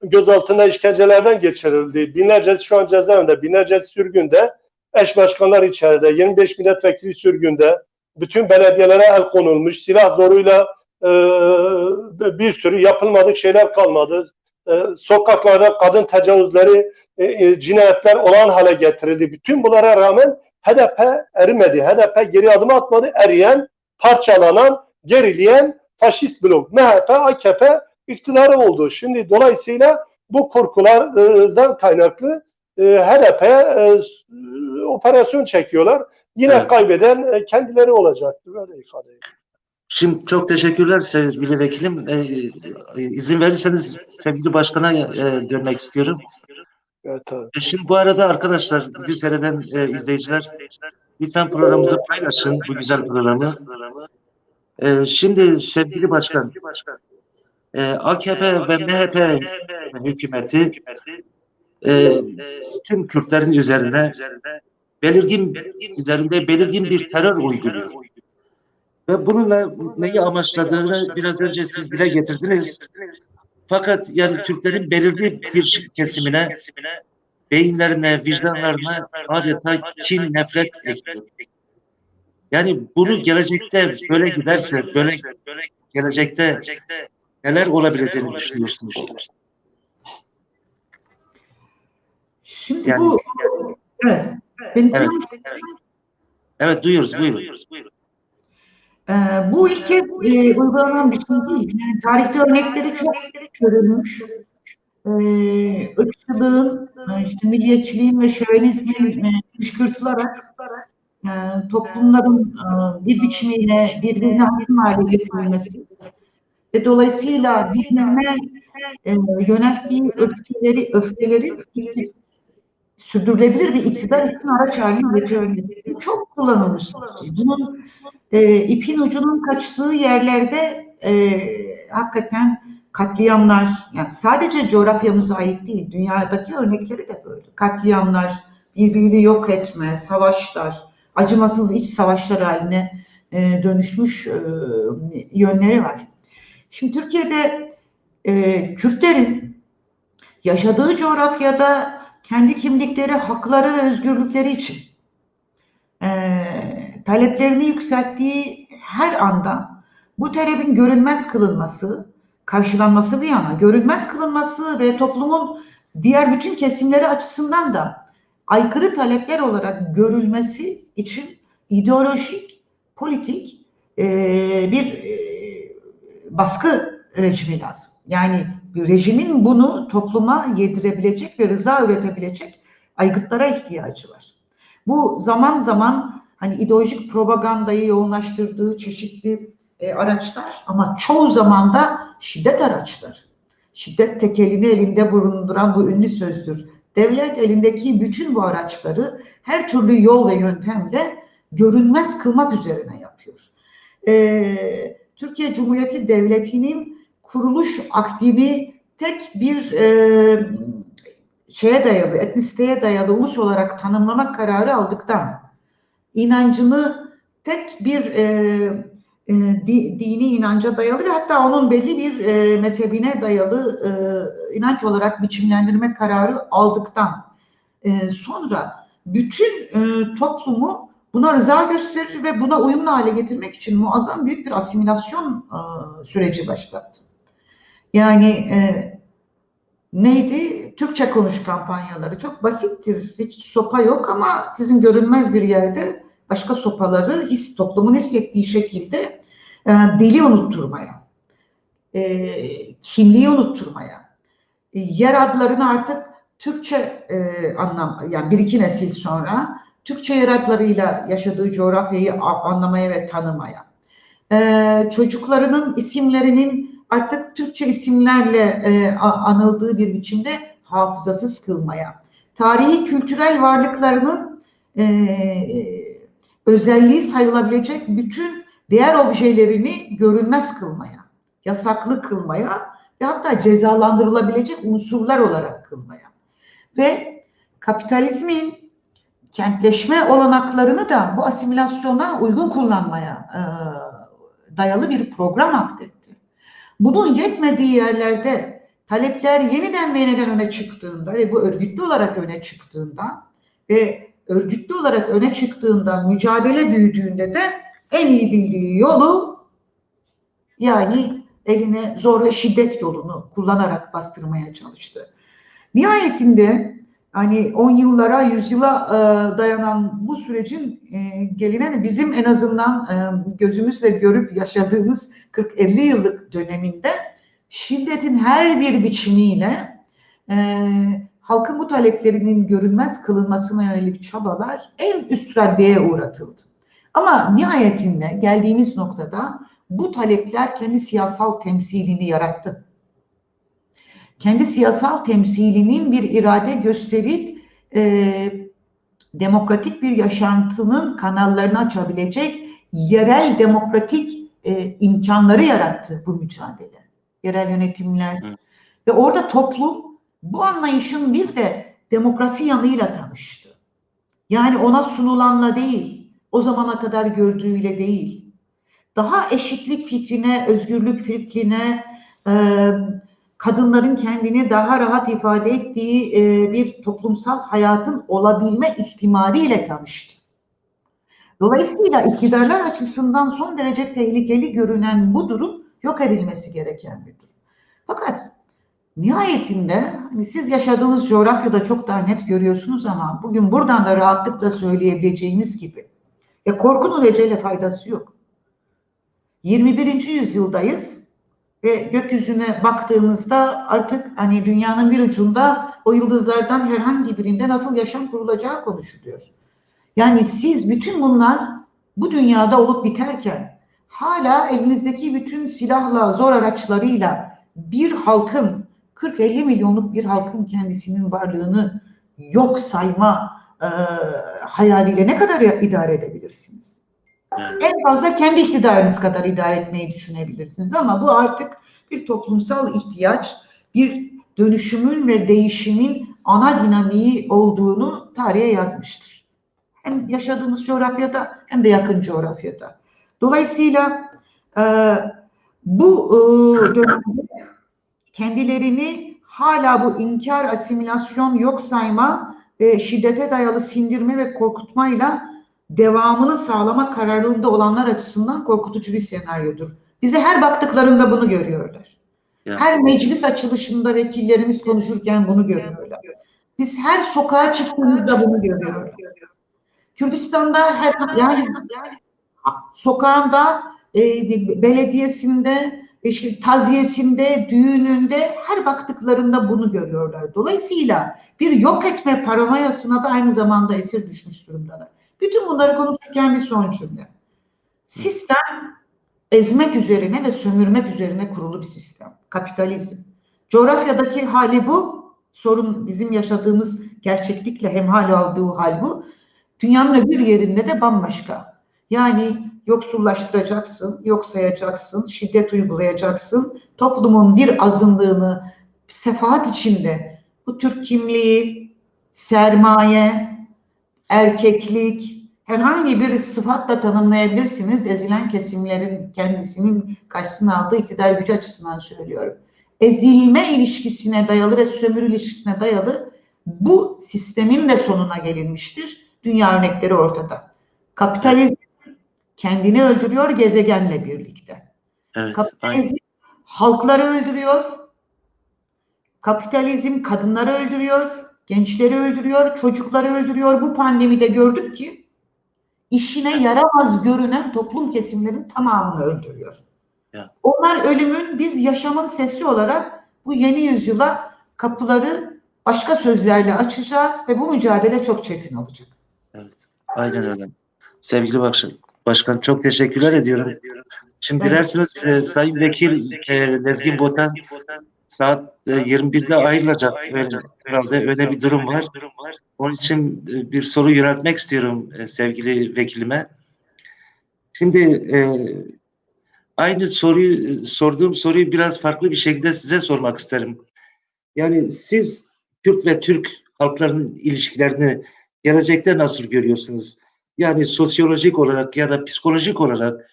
gözaltında işkencelerden geçirildi. Binlercesi şu an cezaevinde, binlercesi sürgünde, eş başkanlar içeride, 25 milletvekili sürgünde, bütün belediyelere el konulmuş, silah zoruyla bir sürü yapılmadık şeyler kalmadı. Sokaklarda kadın tecavüzleri cinayetler olağan hale getirildi. Bütün bunlara rağmen HDP erimedi. HDP geri adım atmadı. Eriyen, parçalanan, gerileyen faşist blok. MHP, AKP iktidarı oldu. Şimdi dolayısıyla bu korkulardan kaynaklı HDP'ye operasyon çekiyorlar. Yine Evet. kaybeden kendileri olacaktır. Böyle ifade ediyorum. Şimdi çok teşekkürler sevgili vekilim. İzin verirseniz sevgili başkana dönmek istiyorum. Evet, tabii. Şimdi bu arada arkadaşlar, bizi seyreden izleyiciler, lütfen programımızı paylaşın, bu güzel programı. Şimdi sevgili başkan, AKP ve MHP hükümeti tüm Kürtlerin üzerinde belirgin bir terör uyguluyor. Ve bununla neyi amaçladığını biraz önce siz dile getirdiniz. Fakat yani Türklerin belirli bir kesimine, beyinlerine, vicdanlarına adeta kin, nefret ekliyor. Yani bunu gelecekte böyle giderse, gelecekte neler olabileceğini düşünüyorsunuz? Şimdi Yani, bu evet. Beni evet. duyuyor musun? Evet, duyuyoruz, buyurun. Bu ilk kez uygulanan bir şey değil. Yani tarihte örnekleri çok görülmüş. Irkçılığın, işte milliyetçiliğin ve şövenizmin kışkırtılarak toplumların bir biçimiyle birbirine hakim hale getirilmesi ve dolayısıyla birbirine yönelttiği öfkeleri sürdürülebilir bir iktidar için araç haline getirilmesi çok kullanılmış. Bunun ipin ucunun kaçtığı yerlerde hakikaten katliamlar, yani sadece coğrafyamıza ait değil, dünyadaki örnekleri de böyle. Katliamlar, birbirini yok etme, savaşlar, acımasız iç savaşlar haline dönüşmüş yönleri var. Şimdi Türkiye'de Kürtlerin yaşadığı coğrafyada kendi kimlikleri, hakları ve özgürlükleri için taleplerini yükselttiği her anda bu talebin görünmez kılınması, karşılanması bir yana, görünmez kılınması ve toplumun diğer bütün kesimleri açısından da aykırı talepler olarak görülmesi için ideolojik, politik bir baskı rejimi lazım. Yani rejimin bunu topluma yedirebilecek ve rıza üretebilecek aygıtlara ihtiyacı var. Bu zaman zaman hani ideolojik propagandayı yoğunlaştırdığı çeşitli araçlar ama çoğu zaman da şiddet araçları. Şiddet tekelini elinde bulunduran bu ünlü sözdür. Devlet elindeki bütün bu araçları her türlü yol ve yöntemle görünmez kılmak üzerine yapıyor. Türkiye Cumhuriyeti Devleti'nin kuruluş akdini tek bir şeye dayalı, etnisiteye dayalı ulus olarak tanımlamak kararı aldıktan, inancını tek bir dini inanca dayalı ve hatta onun belli bir mezhebine dayalı inanç olarak biçimlendirme kararı aldıktan sonra bütün toplumu buna rıza gösterir ve buna uyumlu hale getirmek için muazzam büyük bir asimilasyon süreci başlattı. Yani neydi? Türkçe konuş kampanyaları. Çok basittir. Hiç sopa yok ama sizin görünmez bir yerde başka sopaları toplumun hissettiği şekilde dili unutturmaya, kimliği unutturmaya, yer adlarını artık Türkçe yani bir iki nesil sonra Türkçe yer adlarıyla yaşadığı coğrafyayı anlamaya ve tanımaya, çocuklarının isimlerinin artık Türkçe isimlerle anıldığı bir biçimde hafızasız kılmaya, tarihi kültürel varlıklarının özelliği sayılabilecek bütün değer objelerini görünmez kılmaya, yasaklı kılmaya ve hatta cezalandırılabilecek unsurlar olarak kılmaya ve kapitalizmin kentleşme olanaklarını da bu asimilasyona uygun kullanmaya dayalı bir program akdetti. Bunun yetmediği yerlerde talepler yeniden ve yeniden öne çıktığında ve bu örgütlü olarak öne çıktığında mücadele büyüdüğünde de en iyi bildiği yolu, yani eline zor ve şiddet yolunu kullanarak bastırmaya çalıştı. Nihayetinde hani 10 yıllara, 100 yıla dayanan bu sürecin gelinen bizim en azından gözümüzle görüp yaşadığımız 40-50 yıllık döneminde şiddetin her bir biçimiyle halkın bu taleplerinin görünmez kılınmasına yönelik çabalar en üst raddeye uğratıldı. Ama nihayetinde geldiğimiz noktada bu talepler kendi siyasal temsilini yarattı. Kendi siyasal temsilinin bir irade gösterip demokratik bir yaşantının kanallarını açabilecek yerel demokratik imkanları yarattı bu mücadele. Yerel yönetimler. Ve orada toplum bu anlayışın bir de demokrasi yanıyla tanıştı. Yani ona sunulanla değil, o zamana kadar gördüğüyle değil. Daha eşitlik fikrine, özgürlük fikrine, kadınların kendini daha rahat ifade ettiği bir toplumsal hayatın olabilme ihtimaliyle tanıştı. Dolayısıyla iktidarlar açısından son derece tehlikeli görünen bu durum yok edilmesi gereken bir durum. Fakat nihayetinde hani siz yaşadığınız coğrafyada çok daha net görüyorsunuz ama bugün buradan da rahatlıkla söyleyebileceğimiz gibi korkunun ecele faydası yok. 21. yüzyıldayız ve gökyüzüne baktığımızda artık hani dünyanın bir ucunda o yıldızlardan herhangi birinde nasıl yaşam kurulacağı konuşuluyor. Yani siz bütün bunlar bu dünyada olup biterken hala elinizdeki bütün silahla, zor araçlarıyla bir halkın, 40-50 milyonluk bir halkın kendisinin varlığını yok sayma hayaliyle ne kadar idare edebilirsiniz? En fazla kendi iktidarınız kadar idare etmeyi düşünebilirsiniz ama bu artık bir toplumsal ihtiyaç, bir dönüşümün ve değişimin ana dinamiği olduğunu tarihe yazmıştır. Hem yaşadığımız coğrafyada hem de yakın coğrafyada. Dolayısıyla bu dönemde kendilerini hala bu inkar, asimilasyon, yok sayma ve şiddete dayalı sindirme ve korkutmayla devamını sağlama kararlılığında olanlar açısından korkutucu bir senaryodur. Bize her baktıklarında bunu görüyorlar. Ya. Her meclis açılışında vekillerimiz konuşurken bunu görüyorlar. Biz her sokağa çıktığımızda bunu görüyoruz. Kürdistan'da yani sokağında, belediyesinde, taziyesinde, düğününde her baktıklarında bunu görüyorlar. Dolayısıyla bir yok etme paranoyasına da aynı zamanda esir düşmüş durumdalar. Bütün bunları konuşurken bir son cümle. Sistem ezmek üzerine ve sömürmek üzerine kurulu bir sistem. Kapitalizm. Coğrafyadaki hali bu. Sorun bizim yaşadığımız gerçeklikle hemhal olduğu hal bu. Dünyanın öbür yerinde de bambaşka. Yani yoksullaştıracaksın, yok sayacaksın, şiddet uygulayacaksın. Toplumun bir azınlığını sefahat içinde bu Türk kimliği, sermaye, erkeklik, herhangi bir sıfatla tanımlayabilirsiniz. Ezilen kesimlerin kendisinin karşısına aldığı iktidar gücü açısından söylüyorum. Ezilme ilişkisine dayalı ve sömürü ilişkisine dayalı bu sistemin de sonuna gelinmiştir. Dünya örnekleri ortada. Kapitalizm kendini öldürüyor gezegenle birlikte. Evet, Kapitalizm halkları öldürüyor. Kapitalizm kadınları öldürüyor, gençleri öldürüyor, çocukları öldürüyor. Bu pandemide gördük ki işine yaramaz görünen toplum kesimlerin tamamını öldürüyor. Ya. Onlar ölümün, biz yaşamın sesi olarak bu yeni yüzyıla kapıları başka sözlerle açacağız ve bu mücadele çok çetin olacak. Evet, aynen öyle. Sevgili Başkan çok teşekkürler ediyorum. Şimdi dilerseniz Sayın Vekil Lezgin Botan saat 21'de ayrılacak. Herhalde öyle bir durum var. Onun için bir soru yöneltmek istiyorum sevgili vekilime. Şimdi aynı sorduğum soruyu biraz farklı bir şekilde size sormak isterim. Yani siz Kürt ve Türk halklarının ilişkilerini gelecekte nasıl görüyorsunuz? Yani sosyolojik olarak ya da psikolojik olarak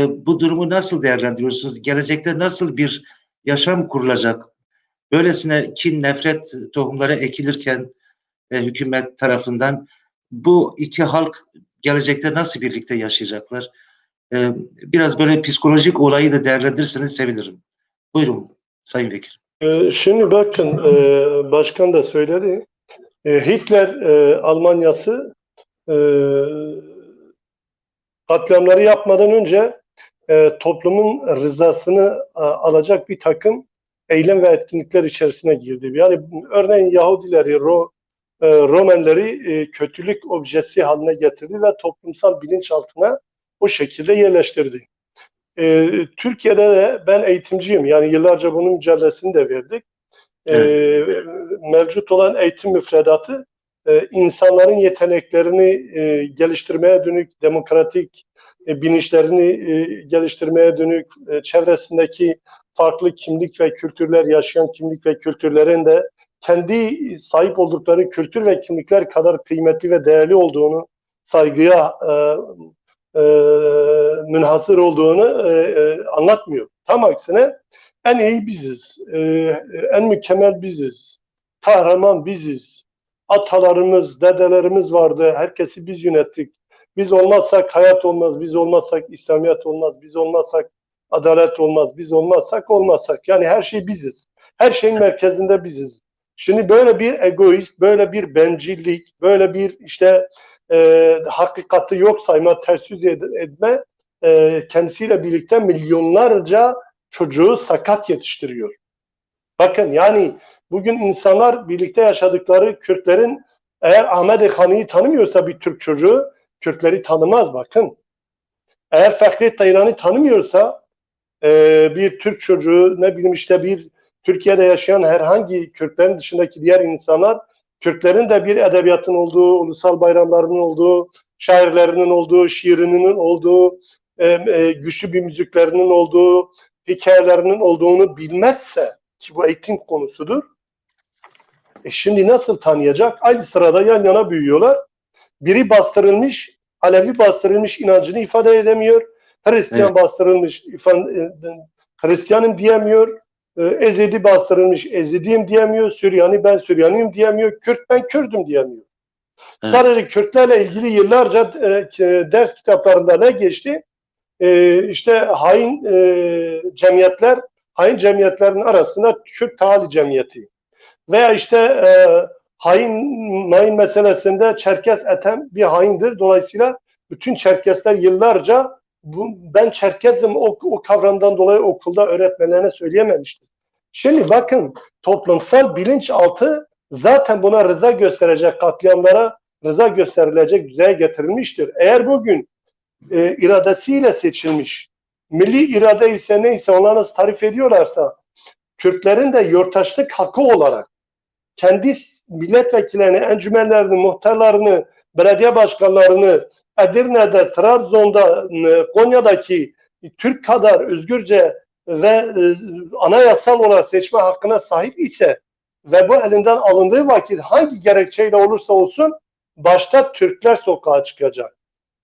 bu durumu nasıl değerlendiriyorsunuz? Gelecekte nasıl bir yaşam kurulacak? Böylesine kin, nefret tohumları ekilirken hükümet tarafından bu iki halk gelecekte nasıl birlikte yaşayacaklar? Biraz böyle psikolojik olayı da değerlendirirseniz sevinirim. Buyurun Sayın Vekil. Şimdi bakın, başkan da söyledi. Hitler Almanyası katliamları yapmadan önce toplumun rızasını alacak bir takım eylem ve etkinlikler içerisine girdi. Yani örneğin Yahudileri, Romenleri kötülük objesi haline getirdi ve toplumsal bilinçaltına o şekilde yerleştirdi. Türkiye'de de ben eğitimciyim. Yani yıllarca bunun mücadelesini de verdik. Evet. Mevcut olan eğitim müfredatı insanların yeteneklerini geliştirmeye dönük, demokratik bilinçlerini geliştirmeye dönük, çevresindeki farklı kimlik ve kültürler yaşayan kimlik ve kültürlerin de kendi sahip oldukları kültür ve kimlikler kadar kıymetli ve değerli olduğunu, saygıya münhasır olduğunu anlatmıyor. Tam aksine en iyi biziz, en mükemmel biziz, kahraman biziz. Atalarımız, dedelerimiz vardı, herkesi biz yönettik. Biz olmazsak hayat olmaz, biz olmazsak İslamiyet olmaz, biz olmazsak adalet olmaz, biz olmazsak. Yani her şey biziz. Her şeyin merkezinde biziz. Şimdi böyle bir egoist, böyle bir bencillik, böyle bir işte hakikati yok sayma, ters yüz etme kendisiyle birlikte milyonlarca çocuğu sakat yetiştiriyor. Bakın yani bugün insanlar birlikte yaşadıkları Kürtlerin eğer Ahmet Ekhan'ı tanımıyorsa bir Türk çocuğu Kürtleri tanımaz bakın. Eğer Fehret Tayran'ı tanımıyorsa bir Türk çocuğu ne bileyim işte bir Türkiye'de yaşayan herhangi Kürtlerin dışındaki diğer insanlar Kürtlerin de bir edebiyatın olduğu, ulusal bayramlarının olduğu, şairlerinin olduğu, şiirinin olduğu, güçlü bir müziklerinin olduğu, hikayelerinin olduğunu bilmezse ki bu eğitim konusudur. Şimdi nasıl tanıyacak? Aynı sırada yan yana büyüyorlar. Biri bastırılmış, Alevi bastırılmış inancını ifade edemiyor. Hristiyan Evet. bastırılmış, Hristiyanım diyemiyor. Ezidi bastırılmış, Ezidiyim diyemiyor. Süryani ben Süryaniyim diyemiyor. Kürt ben Kürdüm diyemiyor. Evet. Sadece Kürtlerle ilgili yıllarca ders kitaplarında ne geçti? İşte hain cemiyetler, hain cemiyetlerin arasında Kürt Tahali Cemiyeti. Veya işte hain meselesinde Çerkes Ethem bir haindir. Dolayısıyla bütün Çerkesler yıllarca ben Çerkezim o kavramdan dolayı okulda öğretmenlerine söyleyememiştir. Şimdi bakın toplumsal bilinçaltı zaten buna rıza gösterecek katliamlara rıza gösterilecek düzeye getirilmiştir. Eğer bugün iradesiyle seçilmiş milli irade ise neyse ona nasıl tarif ediyorlarsa Kürtlerin de yurttaşlık hakkı olarak kendi milletvekillerini, encümenlerini, muhtarlarını, belediye başkanlarını Edirne'de, Trabzon'da, Konya'daki Türk kadar özgürce ve anayasal olarak seçme hakkına sahip ise ve bu elinden alındığı vakit hangi gerekçeyle olursa olsun başta Türkler sokağa çıkacak.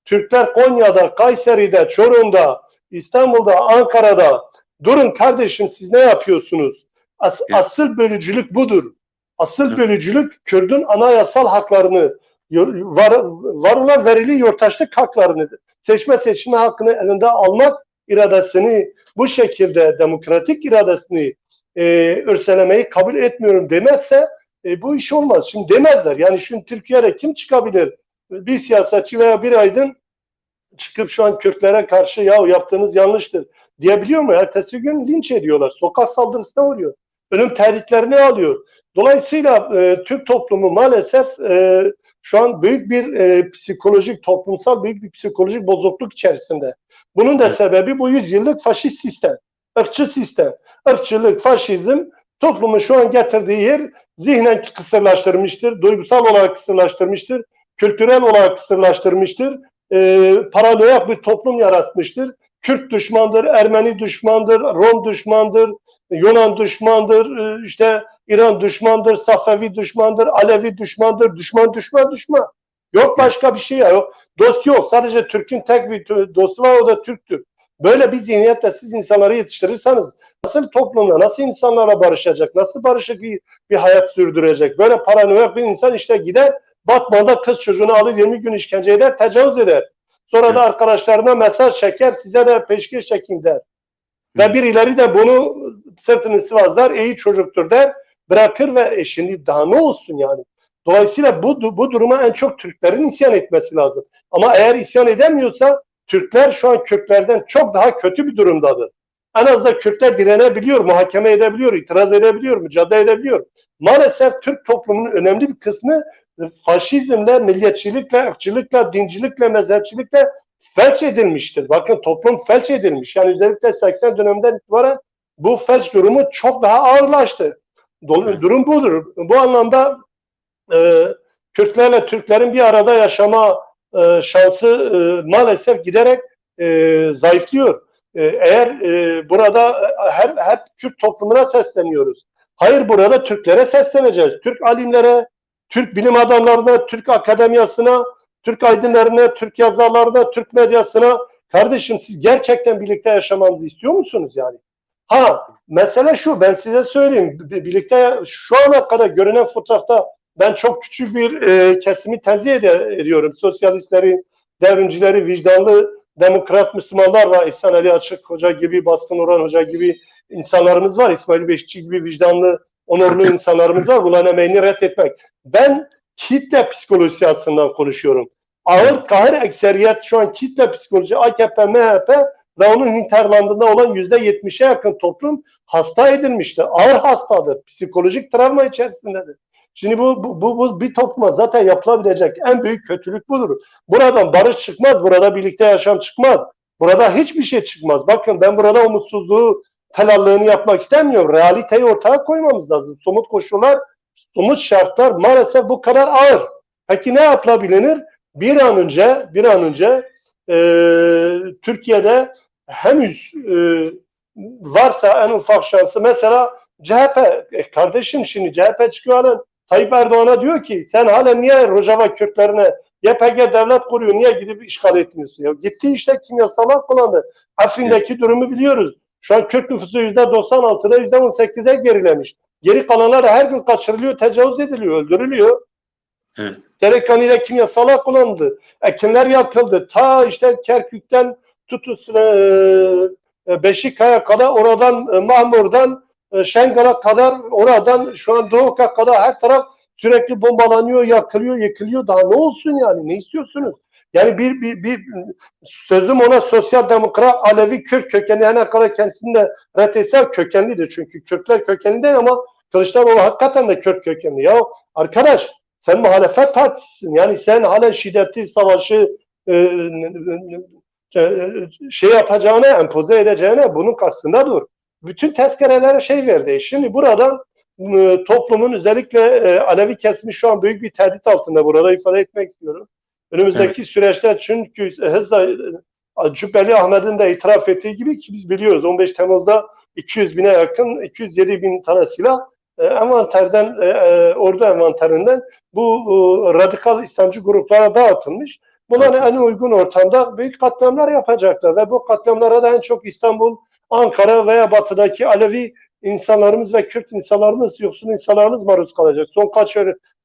Türkler Konya'da, Kayseri'de, Çorum'da, İstanbul'da, Ankara'da durun kardeşim siz ne yapıyorsunuz? Asıl bölücülük budur. Asıl bölücülük Kürt'ün anayasal haklarını, var olan verili yurttaşlık haklarını, seçme hakkını elinde almak iradesini, bu şekilde demokratik iradesini örselemeyi kabul etmiyorum demezse bu iş olmaz. Şimdi demezler. Yani şimdi Türkiye'de kim çıkabilir? Bir siyasetçi veya bir aydın çıkıp şu an Kürtlere karşı ya yaptığınız yanlıştır diyebiliyor mu? Ertesi gün linç ediyorlar. Sokak saldırısına uğruyor. Ölüm tehditlerini alıyor. Dolayısıyla Türk toplumu maalesef şu an büyük bir psikolojik, toplumsal büyük bir psikolojik bozukluk içerisinde. Bunun da sebebi bu 100 yıllık faşist sistem, ırkçı sistem. Irkçılık, faşizm toplumun şu an getirdiği yer zihnen kısırlaştırmıştır, duygusal olarak kısırlaştırmıştır, kültürel olarak kısırlaştırmıştır. Paranoyak bir toplum yaratmıştır. Kürt düşmandır, Ermeni düşmandır, Rom düşmandır, Yunan düşmandır, işte İran düşmandır, Safevi düşmandır, Alevi düşmandır, düşman. Yok başka bir şey yok. Dost yok. Sadece Türk'ün tek bir dostu var, o da Türk'tür. Böyle bir zihniyetle siz insanları yetiştirirseniz nasıl toplumla, nasıl insanlarla barışacak, nasıl barışık bir hayat sürdürecek? Böyle paranoyak bir insan işte gider Batman'da kız çocuğunu alır 20 gün işkence eder, tecavüz eder. Sonra da arkadaşlarına mesaj çeker, size de peşkeş çekin der. Ve birileri de bunu sırtını sıvazlar, iyi çocuktur der, bırakır ve şimdi daha ne olsun yani? Dolayısıyla bu duruma en çok Türklerin isyan etmesi lazım. Ama eğer isyan edemiyorsa Türkler şu an Kürtlerden çok daha kötü bir durumdadır. En azından Kürtler direnebiliyor, muhakeme edebiliyor, itiraz edebiliyor, mücadele edebiliyor. Maalesef Türk toplumunun önemli bir kısmı faşizmle, milliyetçilikle, ırkçılıkla, dincilikle, mezhepçilikle felç edilmiştir. Bakın toplum felç edilmiş. Yani özellikle 80 döneminden itibaren bu felç durumu çok daha ağırlaştı. Durum budur. Bu anlamda Kürtlerle Türklerin bir arada yaşama şansı maalesef giderek zayıflıyor. Eğer burada hep Kürt toplumuna sesleniyoruz. Hayır, burada Türklere sesleneceğiz. Türk alimlere, Türk bilim adamlarına, Türk akademiyasına, Türk aydınlarına, Türk yazarlarına, Türk medyasına, kardeşim siz gerçekten birlikte yaşamamızı istiyor musunuz yani? Ha, mesele şu, ben size söyleyeyim. Birlikte şu ana kadar görünen fotoğrafta ben çok küçük bir kesimi tenzih ediyorum. Sosyalistleri, devrimcileri, vicdanlı, demokrat Müslümanlar var. İhsan Ali Açık Hoca gibi, Baskın Orhan Hoca gibi insanlarımız var. İsmail Beşikçi gibi vicdanlı, onurlu insanlarımız var. Bunların emeğini reddetmek. Ben kitle psikolojisi aslında konuşuyorum. Ağır kahır ekseriyet şu an kitle psikolojisi AKP, MHP ve onun hinterlandında olan %70'e yakın toplum hasta edilmiştir. Ağır hastadır. Psikolojik travma içerisindedir. Şimdi bu bir topluma zaten yapılabilecek en büyük kötülük budur. Buradan barış çıkmaz, burada birlikte yaşam çıkmaz. Burada hiçbir şey çıkmaz. Bakın ben burada umutsuzluğu, telallığını yapmak istemiyorum. Realiteyi ortaya koymamız lazım. Somut koşullar, somut şartlar maalesef bu kadar ağır. Peki ne yapılabilir? Bir an önce Türkiye'de henüz varsa en ufak şansı mesela CHP, kardeşim şimdi CHP çıkıyor halen Tayyip Erdoğan'a diyor ki sen halen niye Rojava Kürtlerine YPG devlet kuruyor, niye gidip işgal etmiyorsun? Ya gitti işte kimyasallar kullandı. Afrin'deki durumu biliyoruz. Şu an Kürt nüfusu %96'da %18'e gerilemiş. Geri kalanlar her gün kaçırılıyor, tecavüz ediliyor, öldürülüyor. Evet. Gerekli ile kimyasallar kullanıldı. Ekinler yakıldı. Ta işte Kerkük'ten tutun Beşikaya kadar, oradan Mahmur'dan Şengal'a kadar, oradan şu an Doğuk'a kadar her taraf sürekli bombalanıyor, yakılıyor, yıkılıyor. Daha ne olsun yani? Ne istiyorsunuz? Yani bir sözüm ona sosyal demokrat Alevi Kürt kökenli, her kadar kendisini de reddetse kökenlidir. Çünkü Kürtler kökenli değil ama Kılıçdaroğlu hakikaten de Kürt kökenli. Ya arkadaş sen muhalefet partisisin. Yani sen halen şiddetli savaşı şey yapacağına, empoze edeceğine bunun karşısında dur. Bütün tezkerelere şey verdi. Şimdi buradan toplumun özellikle Alevi kesimi şu an büyük bir tehdit altında. Burada ifade etmek istiyorum. Önümüzdeki süreçte çünkü Cübbeli Ahmet'in de itiraf ettiği gibi ki biz biliyoruz 15 Temmuz'da 200 bine yakın 207 bin tane silah envanterden ordu envanterinden bu radikal İslamcı gruplara dağıtılmış. Bunlar en uygun ortamda büyük katliamlar yapacaklar ve bu katliamlara da en çok İstanbul, Ankara veya batıdaki Alevi insanlarımız ve Kürt insanlarımız, yoksul insanlarımız maruz kalacak. Son kaç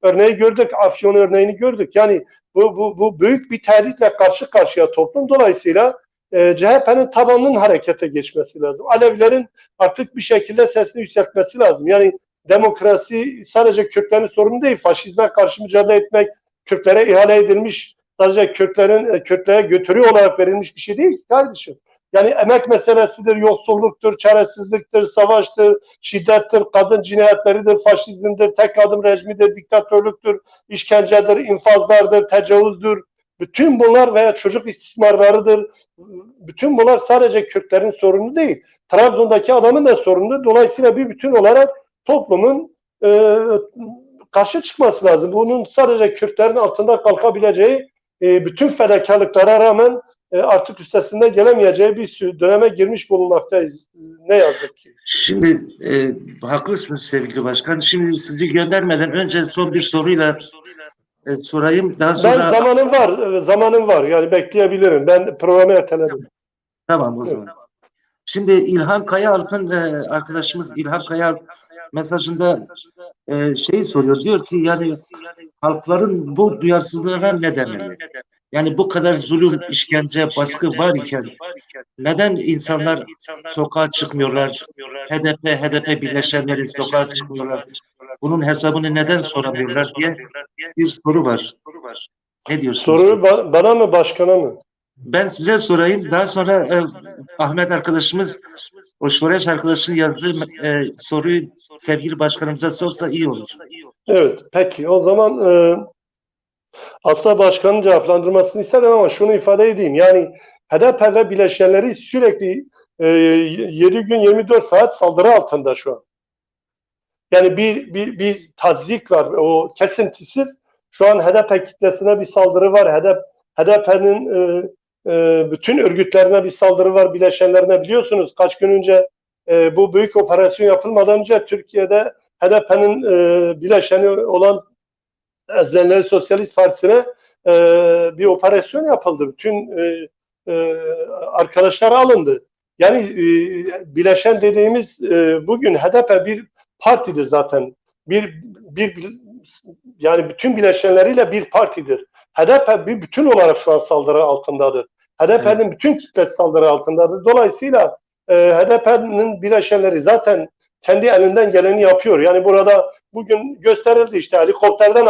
örneği gördük, Afyon örneğini gördük. Yani bu büyük bir tehditle karşı karşıya toplum. Dolayısıyla CHP'nin tabanının harekete geçmesi lazım. Alevilerin artık bir şekilde sesini yükseltmesi lazım. Yani demokrasi sadece Kürtlerin sorunu değil. Faşizme karşı mücadele etmek, Kürtlere ihale edilmiş, sadece Kürtlere götürü olarak verilmiş bir şey değil kardeşim. Yani emek meselesidir, yoksulluktur, çaresizliktir, savaştır, şiddettir, kadın cinayetleridir, faşizmdir, tek adım rejimidir, diktatörlüktür, işkencedir, infazlardır, tecavüzdür. Bütün bunlar veya çocuk istismarlarıdır. Bütün bunlar sadece Kürtlerin sorunu değil. Trabzon'daki adamın da sorunu. Dolayısıyla bir bütün olarak toplumun karşı çıkması lazım. Bunun sadece Kürtlerin altında kalkabileceği, bütün fedakarlıklara rağmen artık üstesinden gelemeyeceği bir döneme girmiş bulunmaktayız. Ne yazık ki. Şimdi haklısınız sevgili başkan. Şimdi sizi göndermeden önce son bir soruyla sorayım. Daha sonra... Ben zamanım var. Yani bekleyebilirim. Ben programı erteledim. Tamam o zaman. Evet. Şimdi İlhan Kayaalp'ın arkadaşımız İlhan Kayaalp mesajında şeyi soruyor. Diyor ki yani halkların bu duyarsızlığına ne demeli? Yani bu kadar zulüm, işkence, baskı var iken neden insanlar sokağa çıkmıyorlar? HDP bileşenleri sokağa çıkmıyorlar. bunun hesabını neden soramıyorlar diye bir soru var. Ne diyorsunuz? Soruyu bana mı başkana mı? Ben size sorayım. Daha sonra Ahmet arkadaşımız, o Şoreş arkadaşın yazdığı soruyu sevgili başkanımıza sorsa iyi olur. Evet, peki. O zaman aslında başkanın cevaplandırmasını isterim ama şunu ifade edeyim. Yani HDP ve bileşenleri sürekli 7 gün 24 saat saldırı altında şu an. Yani bir tazyik var. O kesintisiz. Şu an HDP kitlesine bir saldırı var. HDP'nin bütün örgütlerine bir saldırı var. Bileşenlerine biliyorsunuz. Kaç gün önce bu büyük operasyon yapılmadan önce Türkiye'de HDP'nin bileşeni olan Ezilenler Sosyalist Partisi'ne bir operasyon yapıldı. Bütün arkadaşlar alındı. Yani bileşen dediğimiz bugün HDP bir partidir zaten. Yani bütün bileşenleriyle bir partidir. HDP bir bütün olarak şu an saldırı altındadır. HDP'nin bütün kitlesi saldırı altındadır. Dolayısıyla HDP'nin bileşenleri zaten kendi elinden geleni yapıyor. Yani burada bugün gösterildi işte helikopterden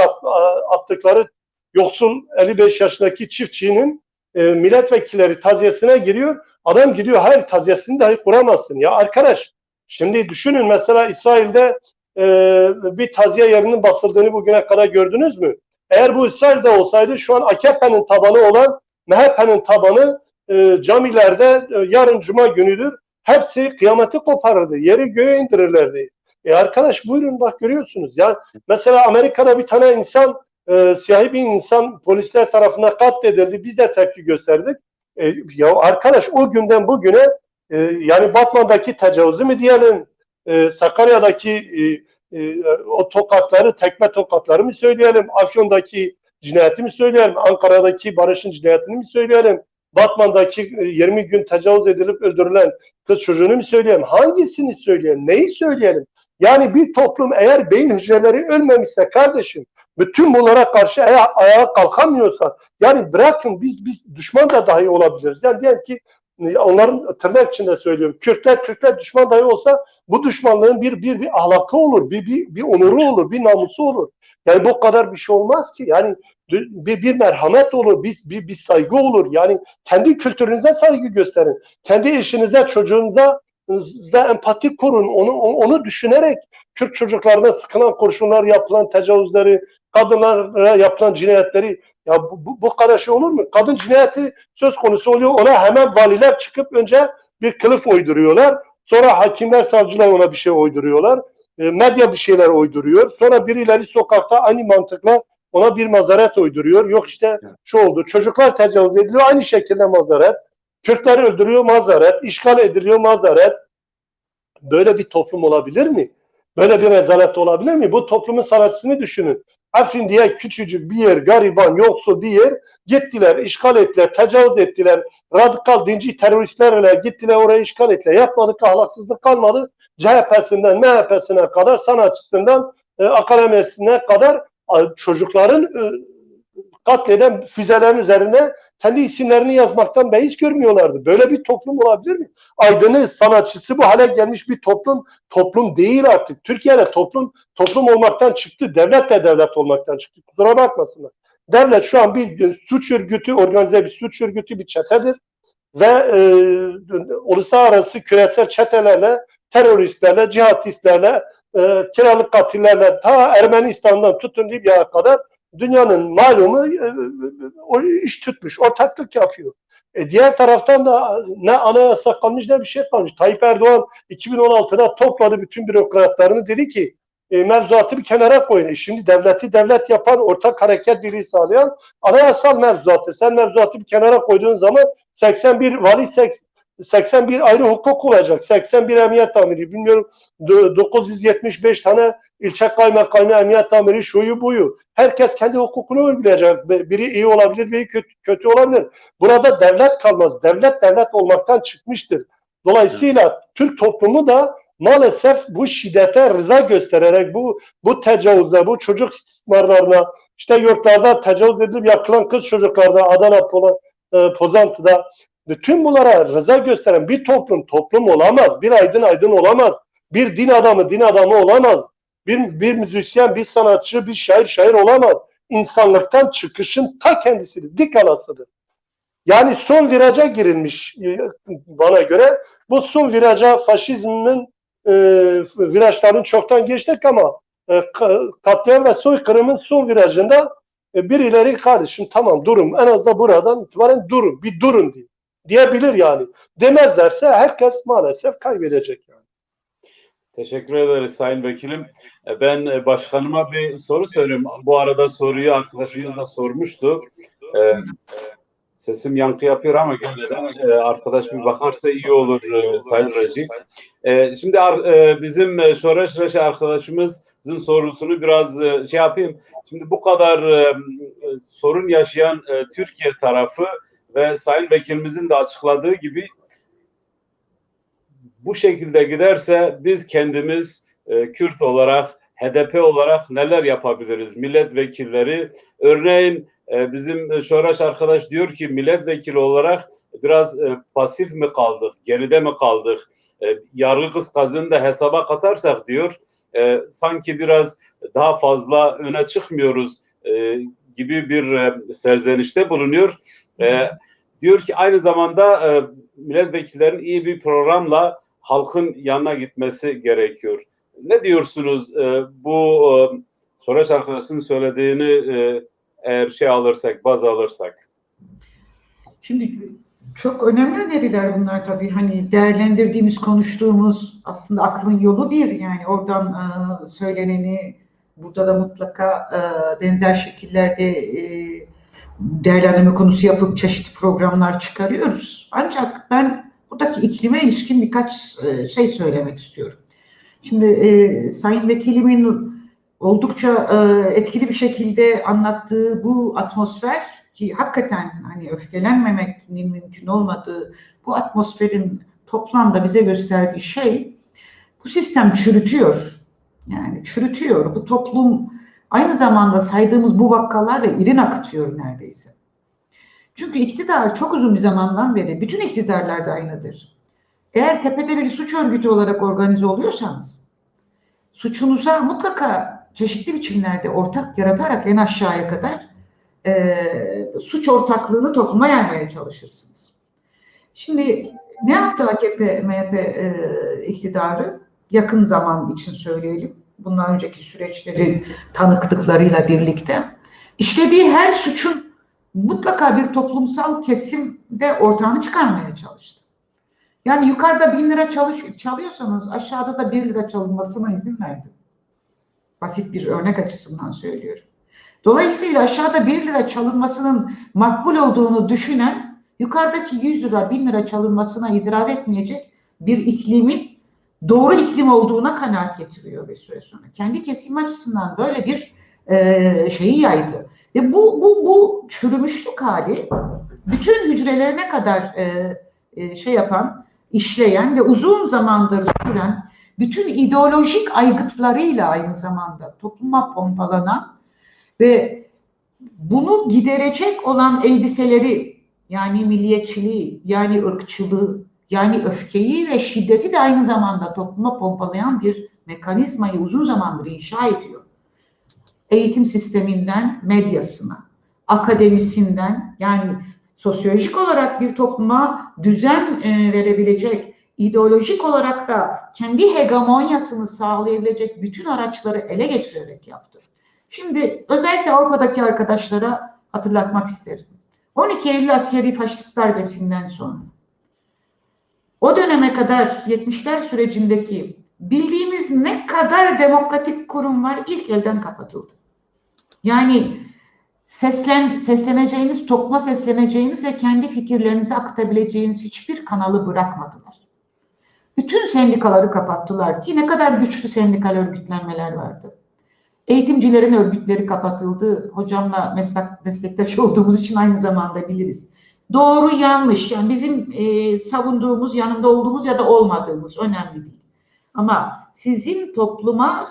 attıkları yoksul 55 yaşındaki çiftçinin milletvekilleri taziyesine giriyor. Adam gidiyor, hayır taziyesini dahi kuramazsın. Ya arkadaş, şimdi düşünün mesela İsrail'de bir taziye yerinin basıldığını bugüne kadar gördünüz mü? Eğer bu İsrail'de olsaydı şu an AKP'nin tabanı olan MHP'nin tabanı camilerde yarın cuma günüdür. Hepsi kıyameti koparırdı. Yeri göğe indirirlerdi. Arkadaş buyurun bak görüyorsunuz. Ya mesela Amerika'da bir tane insan siyahi bir insan polisler tarafından katledildi. Biz de tepki gösterdik. Ya arkadaş o günden bugüne yani Batman'daki tecavüzü mü diyelim, Sakarya'daki o tokatları, tekme tokatları mı söyleyelim, Afyon'daki cinayeti mi söyleyelim, Ankara'daki Barış'ın cinayetini mi söyleyelim, Batman'daki 20 gün tecavüz edilip öldürülen kız çocuğunu mu söyleyelim, hangisini söyleyelim, neyi söyleyelim? Yani bir toplum eğer beyin hücreleri ölmemişse kardeşim, bütün bunlara karşı ayağa kalkamıyorsa, yani bırakın biz düşman da dahi olabiliriz. Yani diyelim ki onların tırnak içinde söylüyorum, Türkler düşman dahi olsa bu düşmanlığın bir ahlakı olur, bir onuru olur, bir namusu olur. Yani bu kadar bir şey olmaz ki. Yani bir merhamet olur, bir saygı olur. Yani kendi kültürünüze saygı gösterin. Kendi eşinize, çocuğunuza empati kurun. Onu düşünerek Kürt çocuklarına sıkılan kurşunlar, yapılan tecavüzleri, kadınlara yapılan cinayetleri, ya bu kadar şey olur mu? Kadın cinayeti söz konusu oluyor. Ona hemen valiler çıkıp önce bir kılıf uyduruyorlar. Sonra hakimler, savcılar ona bir şey uyduruyorlar. Medya bir şeyler uyduruyor. Sonra birileri sokakta aynı mantıkla ona bir mazeret uyduruyor. Yok işte şu oldu. Çocuklar tecavüz ediliyor. Aynı şekilde mazeret. Kürtler öldürüyor, mazeret. İşgal ediliyor, mazeret. Böyle bir toplum olabilir mi? Böyle bir rezalet olabilir mi? Bu toplumun sanatçısını düşünün. Afrin diye küçücük bir yer, gariban, yoksul bir yer. Gittiler, işgal ettiler, tecavüz ettiler. Radikal dinci teröristlerle gittiler oraya işgal ettiler. Yapmadık ahlaksızlık kalmadı. CHP'sinden, MHP'sine kadar, sanatçısından, akademisine kadar çocukların katleden füzelerin üzerine kendi isimlerini yazmaktan beis görmüyorlardı. Böyle bir toplum olabilir mi? Aydın'ı, sanatçısı bu hale gelmiş bir toplum değil artık. Türkiye'de toplum olmaktan çıktı. Devlet de devlet olmaktan çıktı. Kusura bakmasınlar. Devlet şu an bir suç örgütü, organize bir suç örgütü, bir çetedir. Ve uluslararası küresel çetelerle, teröristlerle, cihatistlerle, kiralık katillerle ta Ermenistan'dan tutun Libya'ya kadar dünyanın malumu o iş tutmuş, ortaklık yapıyor. Diğer taraftan da ne anayasa kalmış ne bir şey kalmış. Tayyip Erdoğan 2016'da topladı bütün bürokratlarını, dedi ki mevzuatı bir kenara koyun. Şimdi devleti devlet yapan, ortak hareket birliği sağlayan anayasal mevzuatı. Sen mevzuatı bir kenara koyduğun zaman 81 vali 81 ayrı hukuk olacak. 81 emniyet amiri, bilmiyorum 975 tane ilçe kaymakamı, emniyet amiri, şuyu buyu. Herkes kendi hukukunu uygulayacak. Biri iyi olabilir, biri kötü olabilir. Burada devlet kalmaz. Devlet olmaktan çıkmıştır. Dolayısıyla Türk toplumu da maalesef bu şiddete rıza göstererek, bu tecavüze, bu çocuk istismarlarına, işte yurtlarda tecavüz edilip yakılan kız çocuklarda, Adana, Pozantı'da, bütün bunlara rıza gösteren bir toplum olamaz. Bir aydın olamaz. Bir din adamı olamaz. Bir müzisyen, bir sanatçı, bir şair olamaz. İnsanlıktan çıkışın ta kendisidir, dik anasıdır. Yani son viraja girilmiş bana göre. Bu son viraja faşizmin virajlarını çoktan geçtik ama katliam ve soykırımın son virajında birileri kardeşim tamam durun, en azından buradan itibaren durun, bir durun diyebilir yani. Demezlerse herkes maalesef kaybedecek yani. Teşekkür ederiz Sayın Vekilim. Ben başkanıma bir soru sorayım. Bu arada soruyu arkadaşımız da sormuştu. Sesim yankı yapıyor ama gene de arkadaş bir bakarsa iyi olur Sayın Reji. Şimdi bizim Şoreş Reşi arkadaşımızın sorusunu biraz şey yapayım. Şimdi bu kadar sorun yaşayan Türkiye tarafı ve Sayın Vekilimizin de açıkladığı gibi bu şekilde giderse biz kendimiz Kürt olarak, HDP olarak neler yapabiliriz? Milletvekilleri, örneğin bizim Şoraş arkadaş diyor ki milletvekili olarak biraz pasif mi kaldık, geride mi kaldık? Yargı kıskacını da hesaba katarsak diyor, sanki biraz daha fazla öne çıkmıyoruz gibi bir serzenişte bulunuyor. Diyor ki aynı zamanda milletvekillerinin iyi bir programla halkın yanına gitmesi gerekiyor. Ne diyorsunuz bu Şoraş arkadaşının söylediğini eğer şey alırsak, baz alırsak? Şimdi çok önemli öneriler bunlar tabii. Hani değerlendirdiğimiz, konuştuğumuz aslında aklın yolu bir. Yani oradan söyleneni burada da mutlaka benzer şekillerde değerlendirme konusu yapıp çeşitli programlar çıkarıyoruz. Ancak ben buradaki iklime ilişkin birkaç şey söylemek istiyorum. Şimdi Sayın Vekilimin oldukça etkili bir şekilde anlattığı bu atmosfer ki hakikaten hani öfkelenmemenin mümkün olmadığı bu atmosferin toplamda bize gösterdiği şey bu sistem çürütüyor. Yani çürütüyor. Bu toplum aynı zamanda saydığımız bu vakalarla irin akıtıyor neredeyse. Çünkü iktidar çok uzun bir zamandan beri, bütün iktidarlar da aynıdır. Eğer tepede bir suç örgütü olarak organize oluyorsanız, suçunuza mutlaka çeşitli biçimlerde ortak yaratarak en aşağıya kadar suç ortaklığını topluma yaymaya çalışırsınız. Şimdi ne yaptı AKP, MHP iktidarı? Yakın zaman için söyleyelim. Bundan önceki süreçleri tanıklıklarıyla birlikte. İşlediği her suçun mutlaka bir toplumsal kesimde ortağını çıkarmaya çalıştı. Yani yukarıda 1000 lira çalıyorsanız aşağıda da 1 lira çalınmasına izin verdi. Basit bir örnek açısından söylüyorum. Dolayısıyla aşağıda 1 lira çalınmasının makbul olduğunu düşünen yukarıdaki 100 lira 1000 lira çalınmasına itiraz etmeyecek bir iklimin doğru iklim olduğuna kanaat getiriyor bir süre sonra. Kendi kesim açısından böyle bir şeyi yaydı. Ve bu çürümüşlük hali bütün hücrelerine kadar şey yapan, işleyen ve uzun zamandır süren bütün ideolojik aygıtlarıyla aynı zamanda topluma pompalanan ve bunu giderecek olan elbiseleri yani milliyetçiliği, yani ırkçılığı, yani öfkeyi ve şiddeti de aynı zamanda topluma pompalayan bir mekanizmayı uzun zamandır inşa ediyor. Eğitim sisteminden medyasına, akademisinden yani sosyolojik olarak bir topluma düzen verebilecek, ideolojik olarak da kendi hegemonyasını sağlayabilecek bütün araçları ele geçirerek yaptı. Şimdi özellikle Avrupa'daki arkadaşlara hatırlatmak isterim. 12 Eylül askeri faşist darbesinden sonra o döneme kadar 70'ler sürecindeki bildiğimiz ne kadar demokratik kurum var ilk elden kapatıldı. Yani sesleneceğiniz, tokma sesleneceğiniz ve kendi fikirlerinizi aktabileceğiniz hiçbir kanalı bırakmadılar. Bütün sendikaları kapattılar ki ne kadar güçlü sendikal örgütlenmeler vardı. Eğitimcilerin örgütleri kapatıldı. Hocamla meslektaş olduğumuz için aynı zamanda biliriz. Doğru yanlış yani bizim savunduğumuz, yanında olduğumuz ya da olmadığımız önemli değil. Ama sizin topluma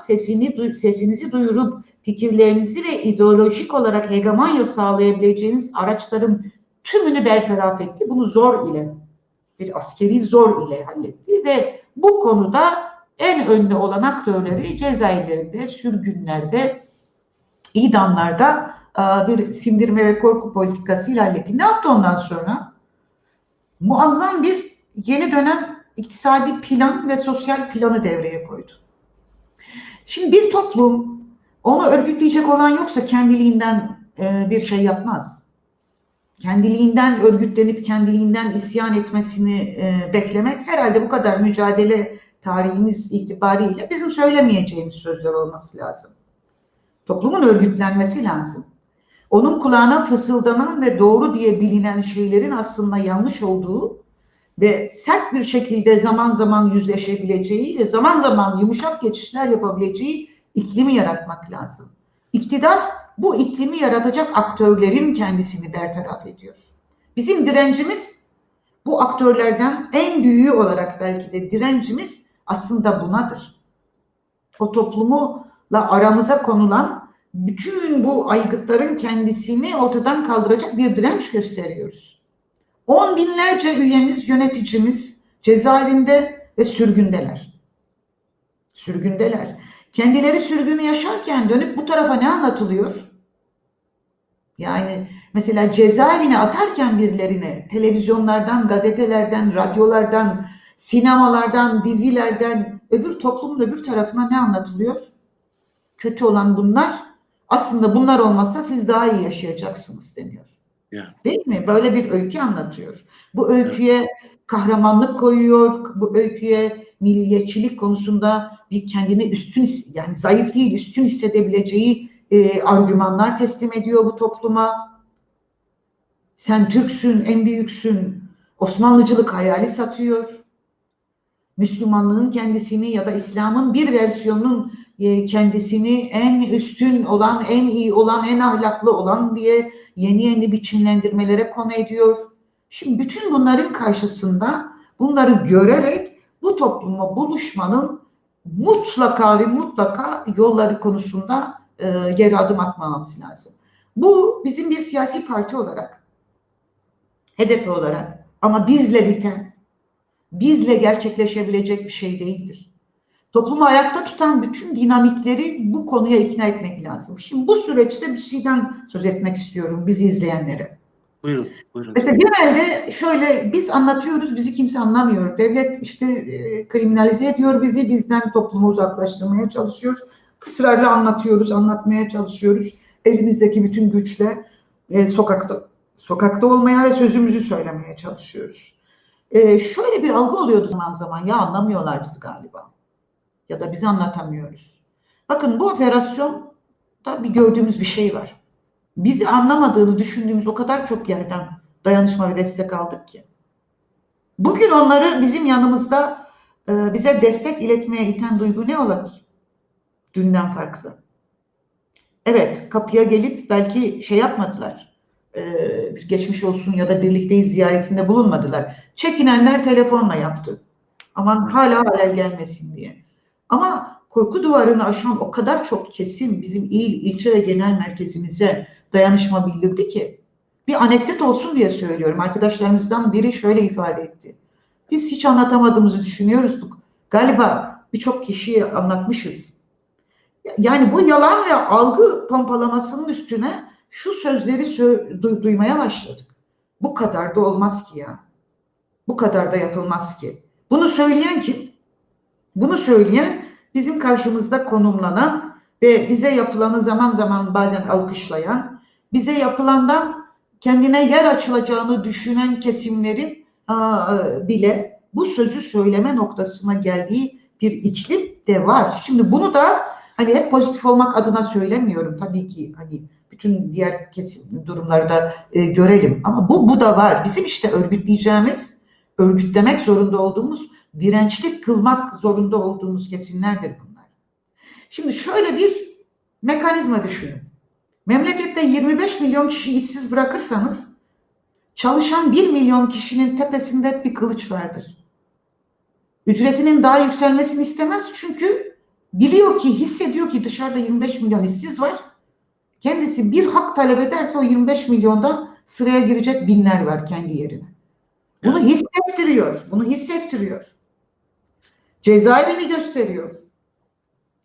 sesinizi duyurup fikirlerinizi ve ideolojik olarak hegemonya sağlayabileceğiniz araçların tümünü bertaraf etti. Bunu zor ile, bir askeri zor ile halletti ve bu konuda en önde olan aktörleri cezaevlerinde, sürgünlerde, idamlarda bir sindirme ve korku politikasıyla halletti. Ne yaptı ondan sonra? Muazzam bir yeni dönem iktisadi plan ve sosyal planı devreye koydu. Şimdi bir toplum onu örgütleyecek olan yoksa kendiliğinden bir şey yapmaz. Kendiliğinden örgütlenip kendiliğinden isyan etmesini beklemek herhalde bu kadar mücadele tarihimiz itibariyle bizim söylemeyeceğimiz sözler olması lazım. Toplumun örgütlenmesi lazım. Onun kulağına fısıldanan ve doğru diye bilinen şeylerin aslında yanlış olduğu ve sert bir şekilde zaman zaman yüzleşebileceği ve zaman zaman yumuşak geçişler yapabileceği iklimi yaratmak lazım. İktidar bu iklimi yaratacak aktörlerin kendisini bertaraf ediyor. Bizim direncimiz bu aktörlerden en büyüğü olarak belki de direncimiz aslında bunadır. O toplumla aramıza konulan bütün bu aygıtların kendisini ortadan kaldıracak bir direnç gösteriyoruz. 10 binlerce üyemiz, yöneticimiz cezaevinde ve sürgündeler. Sürgündeler. Kendileri sürgünü yaşarken dönüp bu tarafa ne anlatılıyor? Yani mesela cezaevine atarken birilerine televizyonlardan, gazetelerden, radyolardan, sinemalardan, dizilerden öbür toplumun öbür tarafına ne anlatılıyor? Kötü olan bunlar. Aslında bunlar olmazsa siz daha iyi yaşayacaksınız deniyor. Yeah. Değil mi? Böyle bir öykü anlatıyor. Bu öyküye kahramanlık koyuyor. Bu öyküye milliyetçilik konusunda bir kendini üstün, yani zayıf değil üstün hissedebileceği argümanlar teslim ediyor bu topluma. Sen Türksün, en büyüksün. Osmanlıcılık hayali satıyor. Müslümanlığın kendisini ya da İslam'ın bir versiyonunun kendisini en üstün olan, en iyi olan, en ahlaklı olan diye yeni yeni biçimlendirmelere konu ediyor. Şimdi bütün bunların karşısında bunları görerek bu toplumla buluşmanın mutlaka ve mutlaka yolları konusunda geri adım atmamamız lazım. Bu bizim bir siyasi parti olarak, HDP olarak ama bizle biten, bizle gerçekleşebilecek bir şey değildir. Toplumu ayakta tutan bütün dinamikleri bu konuya ikna etmek lazım. Şimdi bu süreçte bir şeyden söz etmek istiyorum bizi izleyenlere. Buyurun, buyurun. Mesela genelde şöyle biz anlatıyoruz, bizi kimse anlamıyor. Devlet işte kriminalize ediyor bizi, bizden toplumu uzaklaştırmaya çalışıyor. Israrla anlatıyoruz, anlatmaya çalışıyoruz. Elimizdeki bütün güçle sokakta olmaya ve sözümüzü söylemeye çalışıyoruz. Şöyle bir algı oluyordu zaman zaman, ya anlamıyorlar bizi galiba. Ya da biz anlatamıyoruz. Bakın bu operasyonda bir gördüğümüz bir şey var. Bizi anlamadığını düşündüğümüz o kadar çok yerden dayanışma ve destek aldık ki. Bugün onları bizim yanımızda bize destek iletmeye iten duygu ne olabilir? Dünden farklı. Evet, kapıya gelip belki şey yapmadılar. Geçmiş olsun ya da birlikteyiz ziyaretinde bulunmadılar. Çekinenler telefonla yaptı. Aman hala gelmesin diye. Ama korku duvarını aşan o kadar çok kesim bizim il, ilçe ve genel merkezimize dayanışma bildirdi ki, bir anekdot olsun diye söylüyorum. Arkadaşlarımızdan biri şöyle ifade etti. Biz hiç anlatamadığımızı düşünüyoruzdur. Galiba birçok kişiye anlatmışız. Yani bu yalan ve algı pompalamasının üstüne şu sözleri duymaya başladık. Bu kadar da olmaz ki ya. Bu kadar da yapılmaz ki. Bunu söyleyen kim? Bunu söyleyen bizim karşımızda konumlanan ve bize yapılanı zaman zaman bazen alkışlayan, bize yapılandan kendine yer açılacağını düşünen kesimlerin bile bu sözü söyleme noktasına geldiği bir iklim de var. Şimdi bunu da hani hep pozitif olmak adına söylemiyorum. Tabii ki hani bütün diğer kesim durumlarda görelim. Ama bu da var. Bizim işte örgütlemek zorunda olduğumuz, dirençli kılmak zorunda olduğumuz kesimlerdir bunlar. Şimdi şöyle bir mekanizma düşünün. Memlekette 25 milyon kişi işsiz bırakırsanız çalışan 1 milyon kişinin tepesinde bir kılıç vardır. Ücretinin daha yükselmesini istemez çünkü biliyor ki, hissediyor ki dışarıda 25 milyon işsiz var. Kendisi bir hak talep ederse o 25 milyondan sıraya girecek binler var kendi yerine. Bunu hissettiriyor. Cezaevini gösteriyor.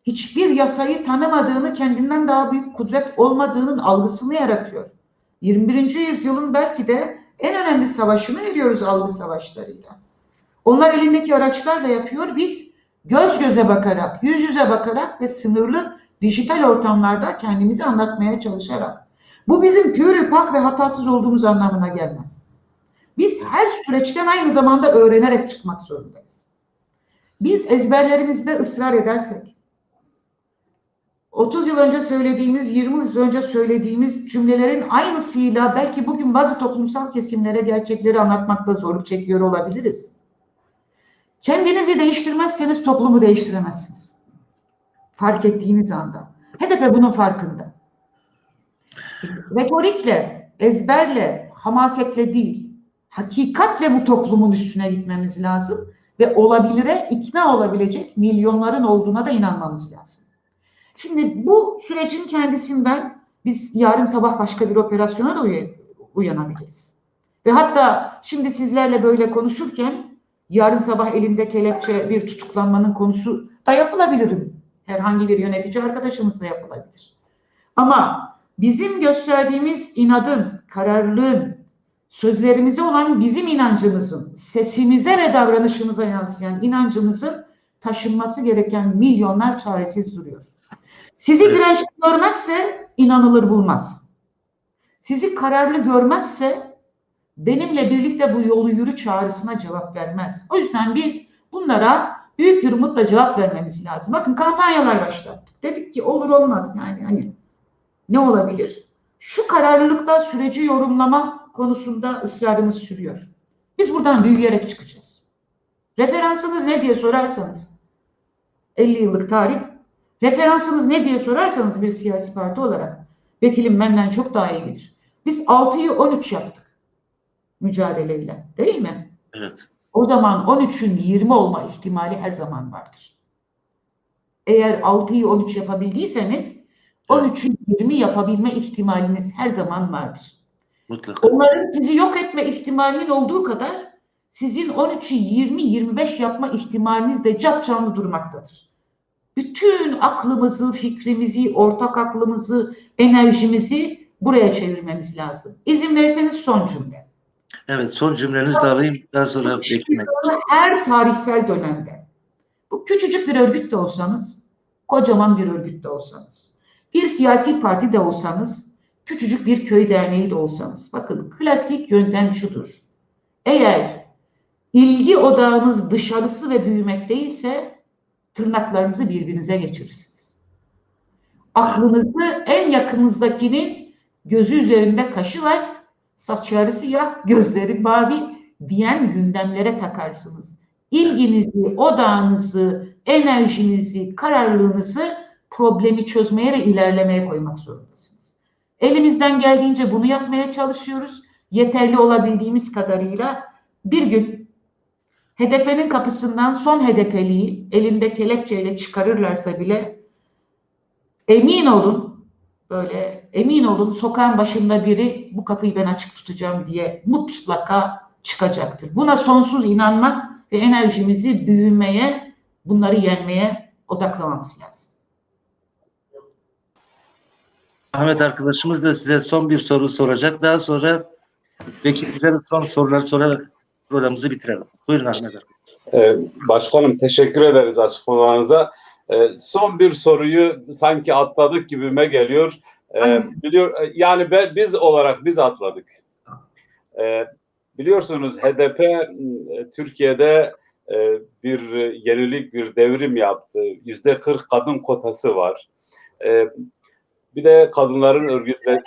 Hiçbir yasayı tanımadığını, kendinden daha büyük kudret olmadığının algısını yaratıyor. 21. yüzyılın belki de en önemli savaşını veriyoruz algı savaşlarıyla. Onlar elindeki araçlarla yapıyor. Biz göz göze bakarak, yüz yüze bakarak ve sınırlı dijital ortamlarda kendimizi anlatmaya çalışarak. Bu bizim pürü pak ve hatasız olduğumuz anlamına gelmez. Biz her süreçten aynı zamanda öğrenerek çıkmak zorundayız. Biz ezberlerimizde ısrar edersek, 30 yıl önce söylediğimiz, 20 yıl önce söylediğimiz cümlelerin aynısıyla belki bugün bazı toplumsal kesimlere gerçekleri anlatmakta zorluk çekiyor olabiliriz. Kendinizi değiştirmezseniz toplumu değiştiremezsiniz. Fark ettiğiniz anda. HDP bunun farkında. Retorikle, ezberle, hamasetle değil, hakikatle bu toplumun üstüne gitmemiz lazım ve olabilire ikna olabilecek milyonların olduğuna da inanmamız lazım. Şimdi bu sürecin kendisinden biz yarın sabah başka bir operasyona da uyanabiliriz. Ve hatta şimdi sizlerle böyle konuşurken yarın sabah elimde kelepçe bir tutuklanmanın konusu da yapılabilir. Herhangi bir yönetici arkadaşımız da yapılabilir. Ama bizim gösterdiğimiz inadın, kararlılığın, sözlerimize olan bizim inancımızın, sesimize ve davranışımıza yansıyan inancımızın taşınması gereken milyonlar çaresiz duruyor. Sizi dirençli görmezse inanılır bulmaz. Sizi kararlı görmezse benimle birlikte bu yolu yürü çağrısına cevap vermez. O yüzden biz bunlara büyük bir umutla cevap vermemiz lazım. Bakın kampanyalar başlattık. Dedik ki olur olmaz yani hani ne olabilir? Şu kararlılıkta süreci yorumlama konusunda ısrarımız sürüyor. Biz buradan büyüyerek çıkacağız. Referansınız ne diye sorarsanız 50 yıllık tarih, referansınız ne diye sorarsanız bir siyasi parti olarak vekilim benden çok daha iyi bilir. Biz 6'yı 13 yaptık mücadeleyle, değil mi? Evet. O zaman 13'ün 20 olma ihtimali her zaman vardır. Eğer 6'yı 13 yapabildiyseniz 13'ün 20 yapabilme ihtimaliniz her zaman vardır. Mutlaka. Onların sizi yok etme ihtimalinin olduğu kadar sizin 13'ü 20-25 yapma ihtimaliniz de capcanlı durmaktadır. Bütün aklımızı, fikrimizi, ortak aklımızı, enerjimizi buraya çevirmemiz lazım. İzin verirseniz son cümle. Evet, son cümlenizi de alayım. Daha sonra eklemek. Her tarihsel dönemde, bu küçücük bir örgüt de olsanız, kocaman bir örgüt de olsanız, bir siyasi parti de olsanız, küçücük bir köy derneği de olsanız, bakın klasik yöntem şudur. Eğer ilgi odağınız dışarısı ve büyümek değilse, tırnaklarınızı birbirinize geçirirsiniz. Aklınızı en yakınızdakinin gözü üzerinde kaşı var, saçları siyah, gözleri mavi diyen gündemlere takarsınız. İlginizi, odağınızı, enerjinizi, kararlılığınızı problemi çözmeye ve ilerlemeye koymak zorundasınız. Elimizden geldiğince bunu yapmaya çalışıyoruz. Yeterli olabildiğimiz kadarıyla bir gün HDP'nin kapısından son HDP'liyi elinde kelepçeyle çıkarırlarsa bile emin olun, böyle emin olun sokağın başında biri bu kapıyı ben açık tutacağım diye mutlaka çıkacaktır. Buna sonsuz inanmak ve enerjimizi büyümeye, bunları yenmeye odaklamamız lazım. Ahmet arkadaşımız da size son bir soru soracak. Daha sonra vekilimize son soruları sorarak programımızı bitirelim. Buyurun Ahmet arkadaşım. Başkanım teşekkür ederiz açıklamalarınıza. Son bir soruyu sanki atladık gibime geliyor. Yani biz olarak biz atladık. Biliyorsunuz HDP Türkiye'de bir yenilik, bir devrim yaptı. %40 kadın kotası var. Bir de kadınların örgütleri...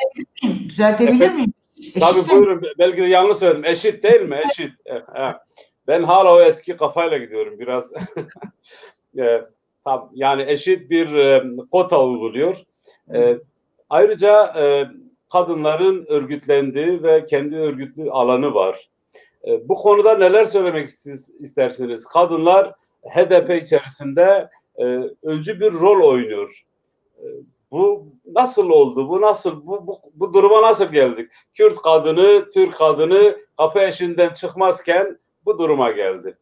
Düzeltebilir miyim? Tabii buyurun. Belki de yanlış söyledim. Eşit değil mi? Eşit. Ben hala o eski kafayla gidiyorum biraz. Yani eşit bir kota uyguluyor. Ayrıca kadınların örgütlendiği ve kendi örgütlü alanı var. Bu konuda neler söylemek istersiniz? Kadınlar HDP içerisinde öncü bir rol oynuyor. Bu nasıl oldu? Bu duruma nasıl geldik? Kürt kadını, Türk kadını kapı eşiğinden çıkmazken bu duruma geldi.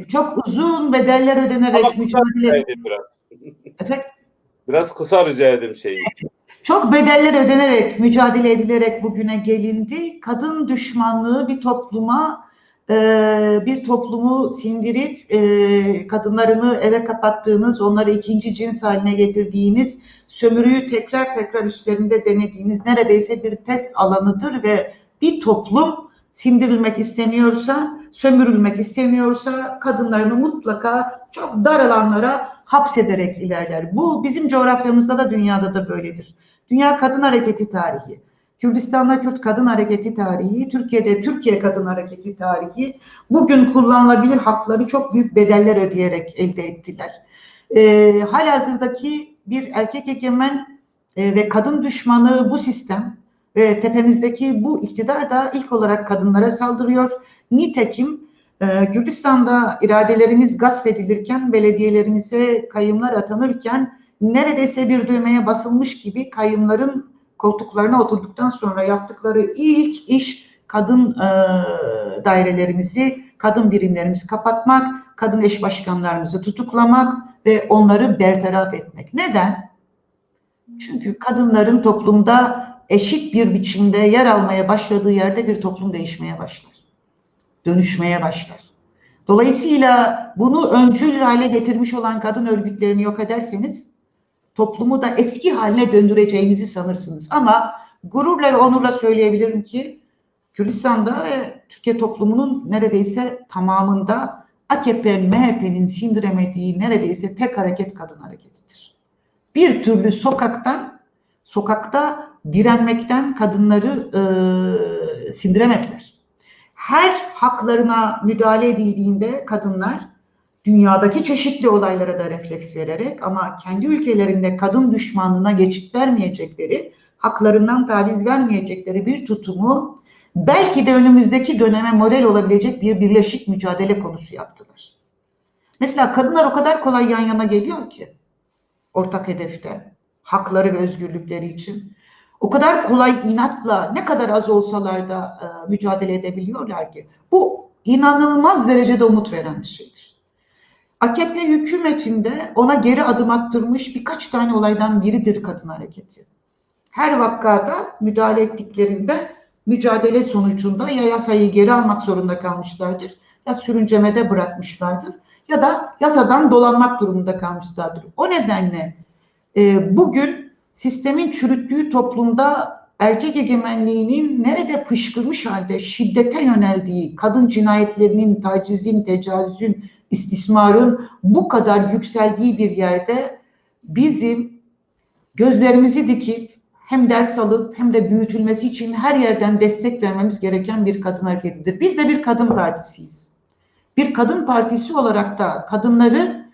Çok uzun bedeller ödenerek Ama kısa mücadele... rica edeyim biraz. Efendim? Biraz kısa rica edeyim şeyi. Çok bedeller ödenerek, mücadele edilerek bugüne gelindi. Kadın düşmanlığı bir toplumu sindirip kadınlarını eve kapattığınız, onları ikinci cins haline getirdiğiniz, sömürüyü tekrar tekrar üstlerinde denediğiniz neredeyse bir test alanıdır ve bir toplum sindirilmek isteniyorsa, sömürülmek istemiyorsa kadınlarını mutlaka çok dar alanlara hapsederek ilerler. Bu bizim coğrafyamızda da dünyada da böyledir. Dünya Kadın Hareketi tarihi, Kürdistan'da Kürt Kadın Hareketi tarihi, Türkiye'de Türkiye Kadın Hareketi tarihi, bugün kullanılabilir hakları çok büyük bedeller ödeyerek elde ettiler. Halihazırdaki bir erkek egemen ve kadın düşmanı bu sistem ve tepemizdeki bu iktidar da ilk olarak kadınlara saldırıyor. Nitekim Kürdistan'da iradelerimiz gasp edilirken, belediyelerimize kayyımlar atanırken neredeyse bir düğmeye basılmış gibi kayyımların koltuklarına oturduktan sonra yaptıkları ilk iş kadın dairelerimizi, kadın birimlerimizi kapatmak, kadın eş başkanlarımızı tutuklamak ve onları bertaraf etmek. Neden? Çünkü kadınların toplumda eşit bir biçimde yer almaya başladığı yerde bir toplum değişmeye başlar. Dönüşmeye başlar. Dolayısıyla bunu öncül hale getirmiş olan kadın örgütlerini yok ederseniz toplumu da eski haline döndüreceğinizi sanırsınız. Ama gururla ve onurla söyleyebilirim ki Kürdistan'da ve Türkiye toplumunun neredeyse tamamında AKP, MHP'nin sindiremediği neredeyse tek hareket kadın hareketidir. Bir türlü sokakta direnmekten kadınları sindiremediler. Her haklarına müdahale edildiğinde kadınlar dünyadaki çeşitli olaylara da refleks vererek ama kendi ülkelerinde kadın düşmanlığına geçit vermeyecekleri, haklarından taviz vermeyecekleri bir tutumu belki de önümüzdeki döneme model olabilecek bir birleşik mücadele konusu yaptılar. Mesela kadınlar o kadar kolay yan yana geliyor ki ortak hedefte, hakları ve özgürlükleri için. O kadar kolay inatla ne kadar az olsalar da mücadele edebiliyorlar ki. Bu inanılmaz derecede umut veren bir şeydir. AKP hükümetinde ona geri adım attırmış birkaç tane olaydan biridir kadın hareketi. Her vakada müdahale ettiklerinde mücadele sonucunda ya yasayı geri almak zorunda kalmışlardır, ya sürüncemede bırakmışlardır ya da yasadan dolanmak durumunda kalmışlardır. O nedenle bugün sistemin çürüttüğü toplumda erkek egemenliğinin nerede fışkırmış halde şiddete yöneldiği, kadın cinayetlerinin, tacizin, tecavüzün, istismarın bu kadar yükseldiği bir yerde bizim gözlerimizi dikip hem ders alıp hem de büyütülmesi için her yerden destek vermemiz gereken bir kadın hareketidir. Biz de bir kadın partisiyiz. Bir kadın partisi olarak da kadınları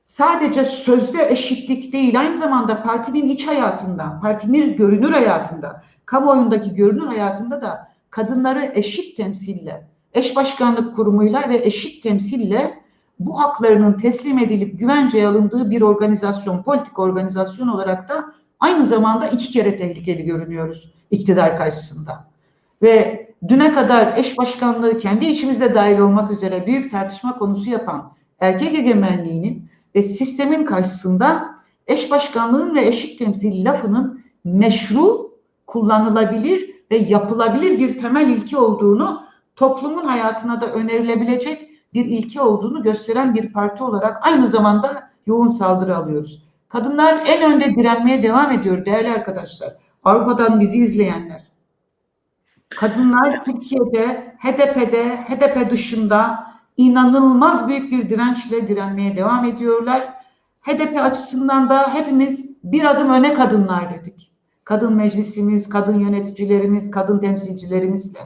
sadece sözde eşitlik değil, aynı zamanda partinin iç hayatında, partinin görünür hayatında, kamuoyundaki görünür hayatında da kadınları eşit temsille, eş başkanlık kurumuyla ve eşit temsille bu haklarının teslim edilip güvenceye alındığı bir organizasyon, politik organizasyon olarak da aynı zamanda iki kere tehlikeli görünüyoruz iktidar karşısında. Ve düne kadar eş başkanlığı kendi içimizde dahil olmak üzere büyük tartışma konusu yapan erkek egemenliğinin ve sistemin karşısında eş başkanlığın ve eşit temsil lafının meşru, kullanılabilir ve yapılabilir bir temel ilke olduğunu, toplumun hayatına da önerilebilecek bir ilke olduğunu gösteren bir parti olarak aynı zamanda yoğun saldırı alıyoruz. Kadınlar en önde direnmeye devam ediyor değerli arkadaşlar. Avrupa'dan bizi izleyenler. Kadınlar Türkiye'de, HDP'de, HDP dışında inanılmaz büyük bir dirençle direnmeye devam ediyorlar. HDP açısından da hepimiz bir adım öne kadınlar dedik. Kadın meclisimiz, kadın yöneticilerimiz, kadın temsilcilerimizle.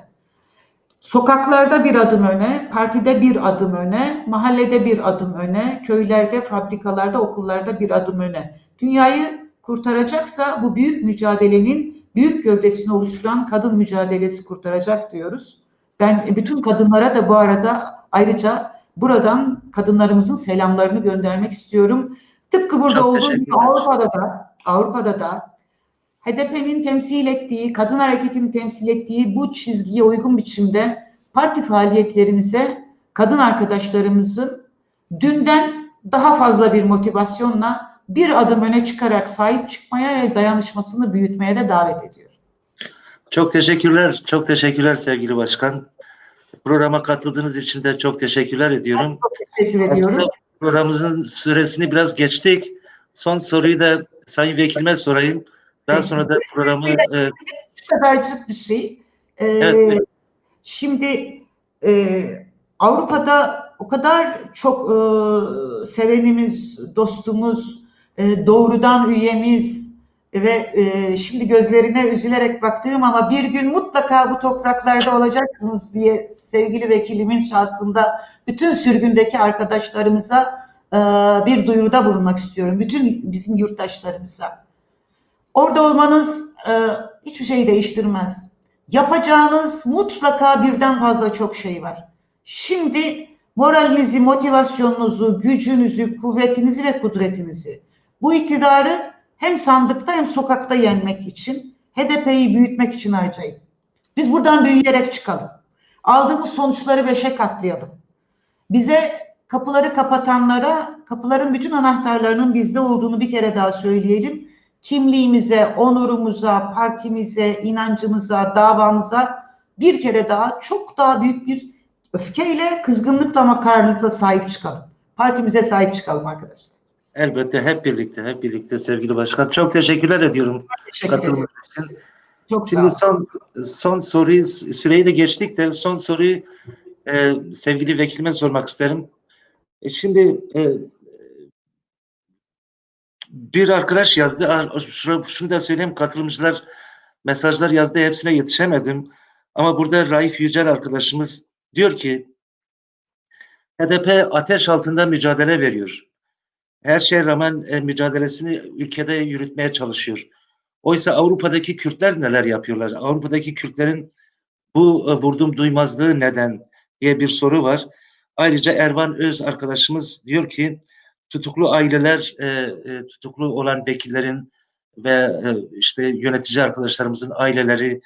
Sokaklarda bir adım öne, partide bir adım öne, mahallede bir adım öne, köylerde, fabrikalarda, okullarda bir adım öne. Dünyayı kurtaracaksa bu büyük mücadelenin büyük gövdesini oluşturan kadın mücadelesi kurtaracak diyoruz. Ben bütün kadınlara da bu arada ayrıca buradan kadınlarımızın selamlarını göndermek istiyorum. Tıpkı burada olduğu gibi Avrupa'da da HDP'nin temsil ettiği, kadın hareketini temsil ettiği bu çizgiye uygun biçimde parti faaliyetlerimize kadın arkadaşlarımızın dünden daha fazla bir motivasyonla bir adım öne çıkarak sahip çıkmaya ve dayanışmasını büyütmeye de davet ediyor. Çok teşekkürler. Çok teşekkürler sevgili başkan. Programa katıldığınız için de çok teşekkürler ediyorum. Teşekkür ediyorum. Aslında programımızın süresini biraz geçtik. Son soruyu da Sayın Vekilime sorayım. Daha sonra da programı... Şu kadarcık bir şey. Evet. Şimdi Avrupa'da o kadar çok sevenimiz, dostumuz, doğrudan üyemiz ve şimdi gözlerine üzülerek baktığım ama bir gün mutlaka bu topraklarda olacaksınız diye sevgili vekilimin şahsında bütün sürgündeki arkadaşlarımıza bir duyuruda bulunmak istiyorum. Bütün bizim yurttaşlarımıza. Orada olmanız hiçbir şeyi değiştirmez. Yapacağınız mutlaka birden fazla çok şey var. Şimdi moralinizi, motivasyonunuzu, gücünüzü, kuvvetinizi ve kudretinizi, bu iktidarı hem sandıkta hem sokakta yenmek için, HDP'yi büyütmek için harcayın. Biz buradan büyüyerek çıkalım. Aldığımız sonuçları 5'e katlayalım. Bize kapıları kapatanlara, kapıların bütün anahtarlarının bizde olduğunu bir kere daha söyleyelim. Kimliğimize, onurumuza, partimize, inancımıza, davamıza bir kere daha çok daha büyük bir öfkeyle, kızgınlıkla ama kararlılıkla sahip çıkalım. Partimize sahip çıkalım arkadaşlar. Elbette hep birlikte sevgili başkan. Çok teşekkürler ediyorum katılımınız için. Çok Şimdi son soruyu, süreyi de geçtik de son soruyu sevgili vekilime sormak isterim. Şimdi bir arkadaş yazdı. Şunu da söyleyeyim, katılımcılar mesajlar yazdı. Hepsine yetişemedim. Ama burada Raif Yücel arkadaşımız diyor ki HDP ateş altında mücadele veriyor. Her şeye rağmen mücadelesini ülkede yürütmeye çalışıyor. Oysa Avrupa'daki Kürtler neler yapıyorlar? Avrupa'daki Kürtlerin bu vurdum duymazlığı neden diye bir soru var. Ayrıca Ervan Öz arkadaşımız diyor ki tutuklu aileler, tutuklu olan vekillerin ve işte yönetici arkadaşlarımızın aileleri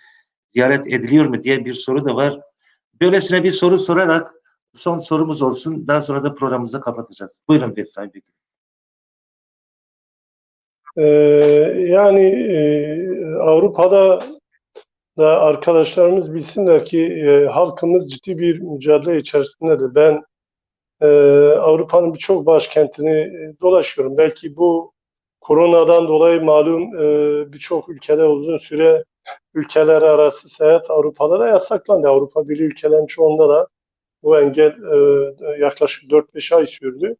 ziyaret ediliyor mu diye bir soru da var. Böylesine bir soru sorarak son sorumuz olsun. Daha sonra da programımızı kapatacağız. Buyurun Sayın Vekil. Avrupa'da da arkadaşlarımız bilsinler ki halkımız ciddi bir mücadele içerisindedir. Ben Avrupa'nın birçok başkentini dolaşıyorum. Belki bu koronadan dolayı malum birçok ülkede uzun süre ülkeler arası seyahat Avrupa'da da yasaklandı. Avrupa Birliği ülkelerin çoğunda da bu engel yaklaşık 4-5 ay sürdü.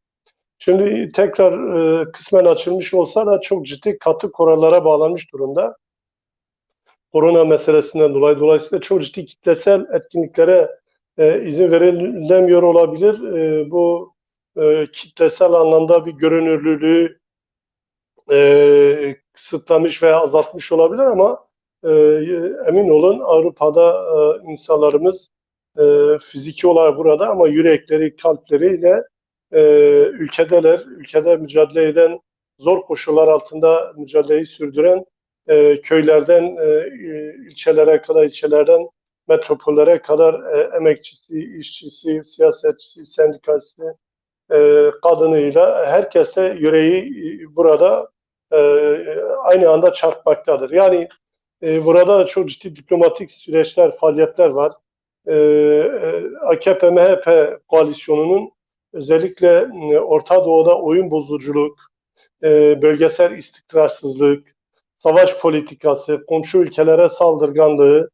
Şimdi tekrar kısmen açılmış olsa da çok ciddi katı kurallara bağlanmış durumda. Korona meselesinden dolayı dolayısıyla çok ciddi kitlesel etkinliklere izin verilemiyor olabilir. Bu kitlesel anlamda bir görünürlülüğü kısıtlamış veya azaltmış olabilir ama emin olun Avrupa'da insanlarımız fiziki olarak burada ama yürekleri, kalpleriyle ülkedeler. Ülkede mücadele eden, zor koşullar altında mücadeleyi sürdüren köylerden ilçelere kadar, ilçelerden metropollere kadar emekçisi, işçisi, siyasetçisi, sendikası, kadınıyla herkesle yüreği burada aynı anda çarpmaktadır. Yani burada da çok ciddi diplomatik süreçler, faaliyetler var. AKP-MHP koalisyonunun özellikle Orta Doğu'da oyun bozuculuk, bölgesel istikrarsızlık, savaş politikası, komşu ülkelere saldırganlığı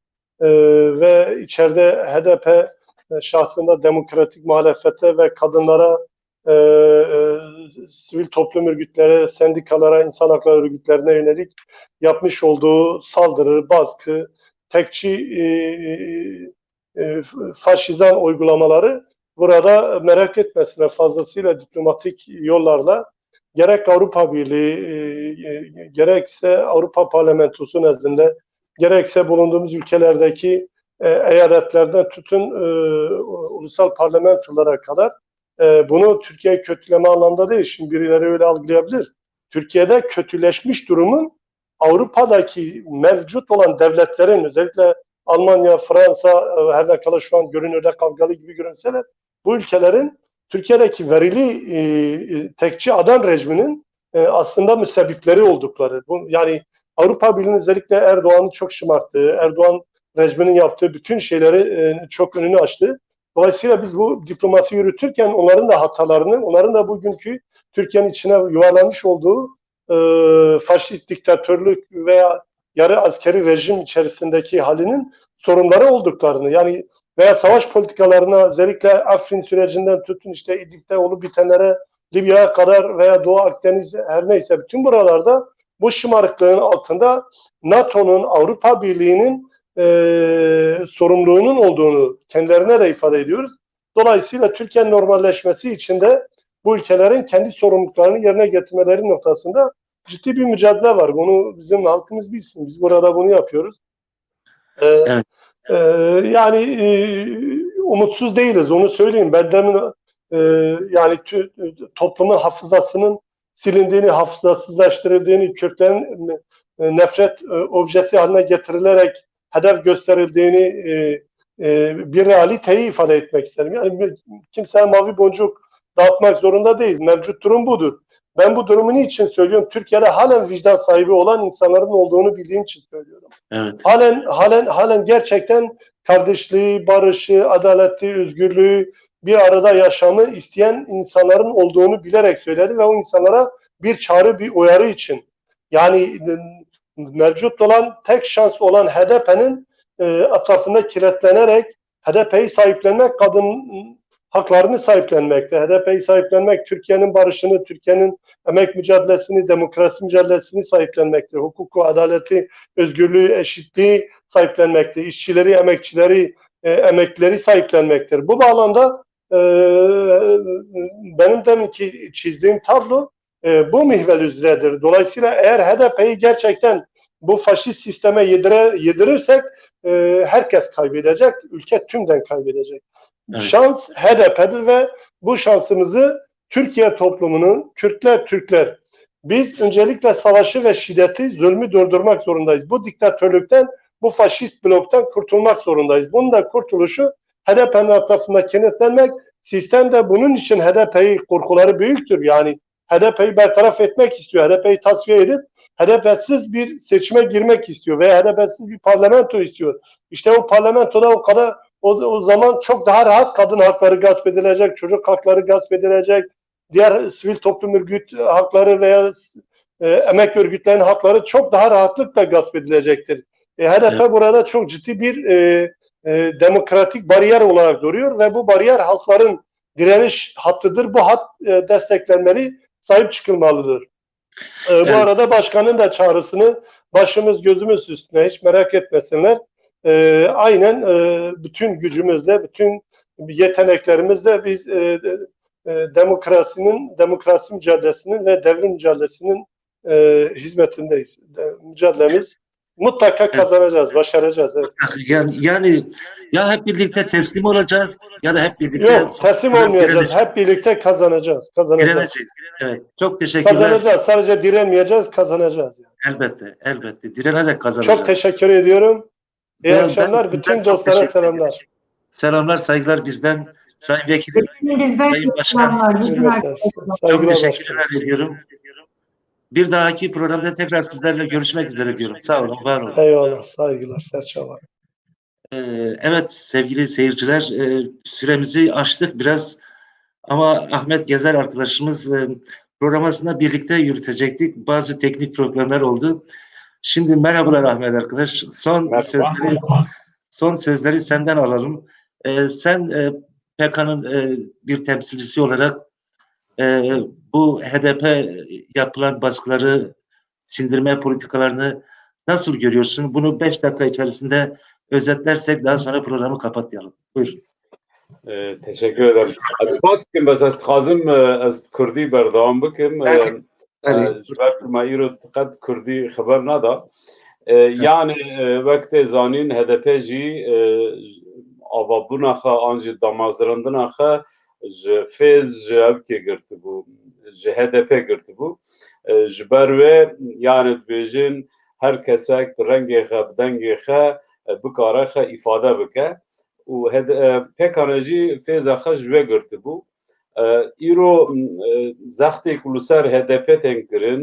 ve içeride HDP şahsında demokratik muhalefete ve kadınlara, sivil toplum örgütleri, sendikalara, insan hakları örgütlerine yönelik yapmış olduğu saldırı, baskı, tekçi faşizan uygulamaları burada merak etmesine fazlasıyla diplomatik yollarla gerek Avrupa Birliği, gerekse Avrupa Parlamentosu nezdinde, gerekse bulunduğumuz ülkelerdeki eyaletlerden tutun ulusal parlamentolara kadar bunu Türkiye kötüleme anlamda değil. Şimdi birileri öyle algılayabilir. Türkiye'de kötüleşmiş durumun Avrupa'daki mevcut olan devletlerin özellikle Almanya, Fransa her ne kadar şu an görünürde kavgalı gibi görünseler bu ülkelerin Türkiye'deki tekçi adam rejiminin aslında müsebbipleri oldukları. Yani Avrupa Birliği'nin özellikle Erdoğan'ı çok şımarttığı, Erdoğan rejiminin yaptığı bütün şeyleri çok önünü açtı. Dolayısıyla biz bu diplomasi yürütürken onların da hatalarını, onların da bugünkü Türkiye'nin içine yuvarlanmış olduğu faşist diktatörlük veya yarı askeri rejim içerisindeki halinin sorunları olduklarını, yani veya savaş politikalarına, özellikle Afrin sürecinden tutun işte İdlib'de olup bitenlere, Libya'ya kadar veya Doğu Akdeniz, her neyse bütün buralarda bu şımarıklığın altında NATO'nun, Avrupa Birliği'nin sorumluluğunun olduğunu kendilerine de ifade ediyoruz. Dolayısıyla Türkiye'nin normalleşmesi için de bu ülkelerin kendi sorumluluklarını yerine getirmeleri noktasında ciddi bir mücadele var. Bunu bizim halkımız bilsin. Biz burada bunu yapıyoruz. Evet. Yani umutsuz değiliz, onu söyleyeyim. Yani toplumun hafızasının silindiğini, hafızasızlaştırıldığını, Kürtlerin nefret objesi haline getirilerek hedef gösterildiğini bir realiteyi ifade etmek isterim. Yani kimseye mavi boncuk dağıtmak zorunda değil. Mevcut durum budur. Ben bu durumu niçin söylüyorum? Türkiye'de halen vicdan sahibi olan insanların olduğunu bildiğim için söylüyorum. Evet. Halen gerçekten kardeşliği, barışı, adaleti, özgürlüğü, bir arada yaşamı isteyen insanların olduğunu bilerek söyledi ve o insanlara bir çağrı, bir uyarı için. Yani mevcut olan tek şans olan HDP'nin etrafında kilitlenerek HDP'yi sahiplenmek, kadın haklarını sahiplenmekte. HDP'yi sahiplenmek, Türkiye'nin barışını, Türkiye'nin emek mücadelesini, demokrasi mücadelesini sahiplenmekte. Hukuku, adaleti, özgürlüğü, eşitliği sahiplenmekte. İşçileri, emekçileri, emeklileri sahiplenmektir. Bu bağlamda benim deminki çizdiğim tablo bu mihvel üzeredir. Dolayısıyla eğer HDP'yi gerçekten bu faşist sisteme yedirirsek herkes kaybedecek, ülke tümden kaybedecek. Evet. Şans HDP'dir ve bu şansımızı Türkiye toplumunun, Kürtler, Türkler, biz öncelikle savaşı ve şiddeti, zulmü durdurmak zorundayız. Bu diktatörlükten, bu faşist bloktan kurtulmak zorundayız. Bunun da kurtuluşu HDP'nin etrafında kenetlenmek. Sistem de bunun için HDP'yi korkuları büyüktür. Yani HDP'yi bertaraf etmek istiyor. HDP'yi tasfiye edip HDP'siz bir seçime girmek istiyor veya HDP'siz bir parlamento istiyor. İşte o parlamentoda o zaman çok daha rahat kadın hakları gasp edilecek, çocuk hakları gasp edilecek, diğer sivil toplum örgüt hakları veya emek örgütlerinin hakları çok daha rahatlıkla gasp edilecektir. HDP burada çok ciddi bir demokratik bariyer olarak duruyor ve bu bariyer halkların direniş hattıdır. Bu hat desteklenmeli, sahip çıkılmalıdır. Bu arada başkanın da çağrısını başımız gözümüz üstüne, hiç merak etmesinler. Aynen bütün gücümüzle, bütün yeteneklerimizle biz demokrasi mücadelesinin ve devrim mücadelesinin hizmetindeyiz. Mücadelemiz mutlaka kazanacağız, başaracağız. Evet. Yani ya hep birlikte teslim olacağız ya da hep birlikte... Yok, teslim olmayacağız. Hep birlikte kazanacağız. Direneceğiz. Evet. Çok teşekkürler. Kazanacağız. Sadece direnmeyeceğiz, kazanacağız. Yani. Elbette. Direnerek kazanacağız. Çok teşekkür ediyorum. İyi akşamlar. Bütün dostlara selamlar. Selamlar, saygılar bizden. Sayın Vekilim, Sayın Başkan. Çok teşekkürler ediyorum. Bir dahaki programda tekrar sizlerle görüşmek üzere diyorum. Sağ olun, var olun. Eyvallah, saygılar, serçalar. Evet sevgili seyirciler, süremizi aştık biraz ama Ahmet Gezer arkadaşımız programasında birlikte yürütecektik. Bazı teknik problemler oldu. Şimdi merhabalar Ahmet arkadaş. Son sözleri senden alalım. Sen PKK'nın bir temsilcisi olarak bu HDP yapılan baskıları, sindirme politikalarını nasıl görüyorsun? Bunu 5 dakika içerisinde özetlersek daha sonra programı kapatayalım. Buyur. Teşekkür ederim. Spas kim bas az xazim az Kurdi berdam bikim. Jber mayro qad Kurdi xabar nada. Yani vakti zanin HDP ji avabuna kha anji damazrandına kha fez jabke girdi bu. HDP girdi bu. Jber ve yani bejin her kesek rengi kha dengi kha bikara kha ifade bike. û pekane jî fêza xwe ji we girtibû. Îro zextê ku li ser HDP tên kirin,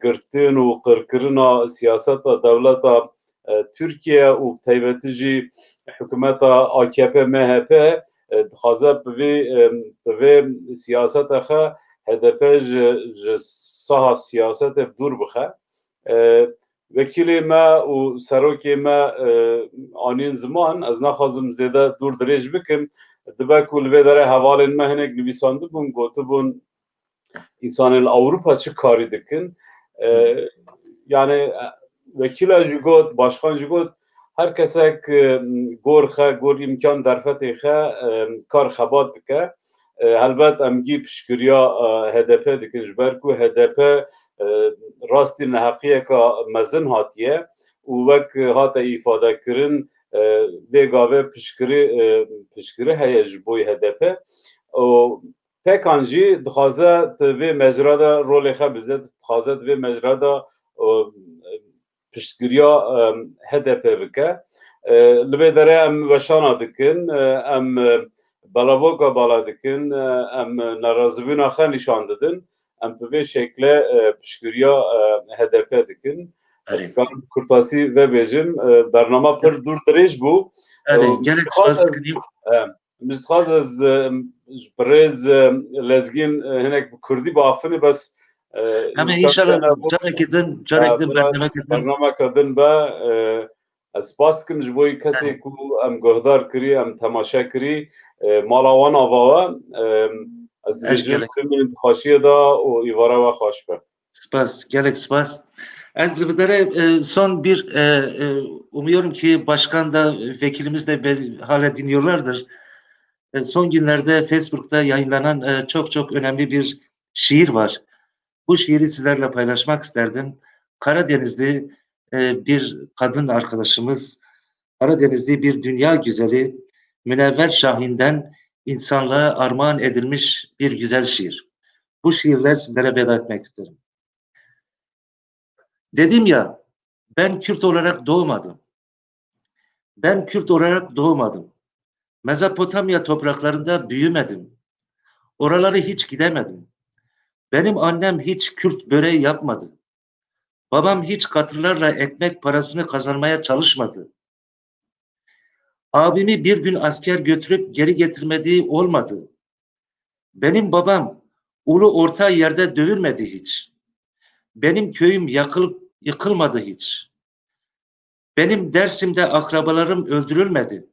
girtin û qirkirina siyaseta dewleta Tirkiye û taybetî jî hikûmeta AKP MHP dixwaze bi vê siyaseta xwe HDP ji saha siyasetê dûr bixe. Vekîlê me û serokê me anîn ziman, ez naxwazim zêde dûr dirêj bikim, dibe ku li vê derê hevalên me hinek nivîsandibûn, gotibûn însanên Ewropa çi karî dikin. Yani vekîla jî got, başkan jî got, her kesek gor xe, gor îmkan derfetê xe kar xebat dike. Helbet em gî piştgiriya HDP dikin ji ber ku HDP rastî neheqiyeka mezin hatiye û wek hate îfadekirin vê gavê piştgirî heye ji bo HDP. Pekan jî dixwaze di vê mecra de rolê xwe bize, dixwaze di vê mecra de piştgiriya HDP bike. Li vê derê em weşana dikin, em belavoka bala dikin, em nerazibûna xwe nîşan didin, em bi vê şeklê piştgiriya HDP dikin. Ez dikarim kurtasî vebêjim, bername pir dûr dirêj bû. Gelek spas dikim. Biz dixwaz ez ji birêz lezgîn hinek bi Kurdî biaxivînim bes Em inşallah carekî din bernameka din be. Ez spas dikim ji bo kesê ku em guhdar kirî, em temaşe kirî, mala wan ava we. Ez dibêjim min dixweşiye da û îvara we xweş be. Spas, gelek spas. Ez li vê derê son bir umuyorum ki başkan da vekilimiz de hala dinliyorlardır. Son günlerde Facebook'ta yayınlanan çok önemli bir şiir var. Bu şiiri sizlerle paylaşmak isterdim. Karadenizli bir kadın arkadaşımız, Karadenizli bir dünya güzeli, Münevver Şahin'den insanlığa armağan edilmiş bir güzel şiir. Bu şiirler sizlere veda etmek isterim. Dedim ya, ben Kürt olarak doğmadım. Ben Kürt olarak doğmadım. Mezopotamya topraklarında büyümedim. Oraları hiç gidemedim. Benim annem hiç Kürt böreği yapmadı. Babam hiç katırlarla ekmek parasını kazanmaya çalışmadı. Abimi bir gün asker götürüp geri getirmediği olmadı. Benim babam ulu orta yerde dövülmedi hiç. Benim köyüm yıkılmadı hiç. Benim Dersim'de akrabalarım öldürülmedi.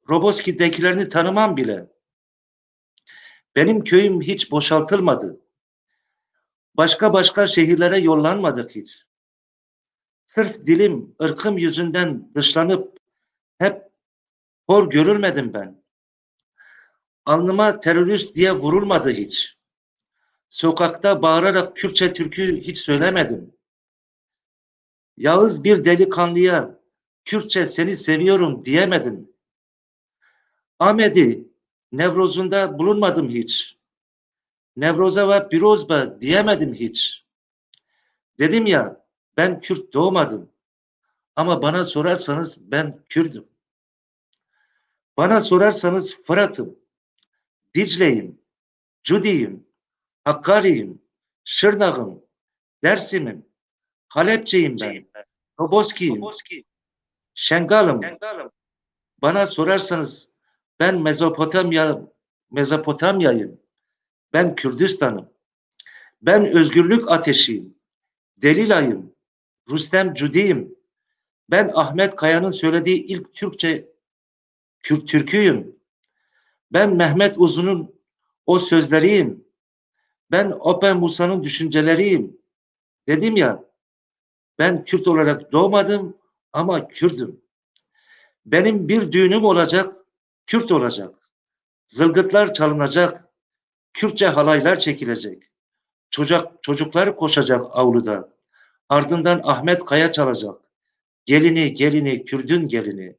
Roboski'dekilerini tanımam bile. Benim köyüm hiç boşaltılmadı. Başka şehirlere yollanmadık hiç. Sırf dilim, ırkım yüzünden dışlanıp hep hor görülmedim ben. Alnıma terörist diye vurulmadı hiç. Sokakta bağırarak Kürtçe türkü hiç söylemedim. Yağız bir delikanlıya Kürtçe seni seviyorum diyemedim. Ahmet'i Nevroz'unda bulunmadım hiç. Nevroza ve Pirozba diyemedim hiç. Dedim ya, ben Kürt doğmadım. Ama bana sorarsanız ben Kürt'üm. Bana sorarsanız Fırat'ım, Dicle'yim, Cudi'yim, Hakkari'yim, Şırnak'ım, Dersim'im, Halepçiyim ben, Roboski'yim, Şengal'ım. Bana sorarsanız ben Mezopotamya'yım. Ben Kürdistan'ım. Ben özgürlük ateşiyim. Delilay'ım. Rüstem Cudi'yim. Ben Ahmet Kaya'nın söylediği ilk Türkçe türküyüm. Ben Mehmet Uzun'un o sözleriyim. Ben Open Musa'nın düşünceleriyim. Dedim ya, ben Kürt olarak doğmadım ama Kürdüm. Benim bir düğünüm olacak, Kürt olacak. Zılgıtlar çalınacak, Kürtçe halaylar çekilecek. Çocuklar koşacak avluda. Ardından Ahmet Kaya çalacak. Gelini, Kürdün gelini.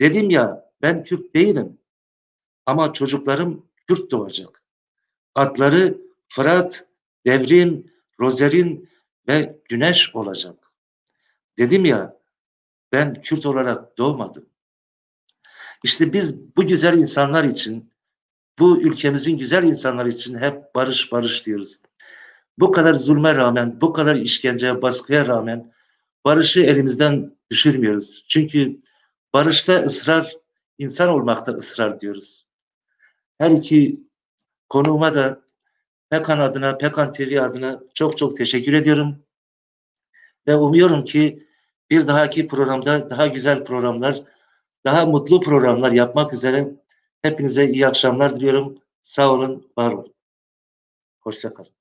Dedim ya, ben Kürt değilim. Ama çocuklarım Kürt doğacak. Adları Fırat, Devrin, Rozerin ve Güneş olacak. Dedim ya, Ben Kürt olarak doğmadım. İşte biz bu güzel insanlar için, bu ülkemizin güzel insanları için hep barış barış diyoruz. Bu kadar zulme rağmen, bu kadar işkenceye, baskıya rağmen barışı elimizden düşürmüyoruz. Çünkü barışta ısrar, insan olmakta ısrar diyoruz. Her iki konuğuma da Pekan adına, Pekan TV adına çok çok teşekkür ediyorum. Ve umuyorum ki bir dahaki programda daha güzel programlar, daha mutlu programlar yapmak üzere hepinize iyi akşamlar diliyorum. Sağ olun, var olun. Hoşça kalın.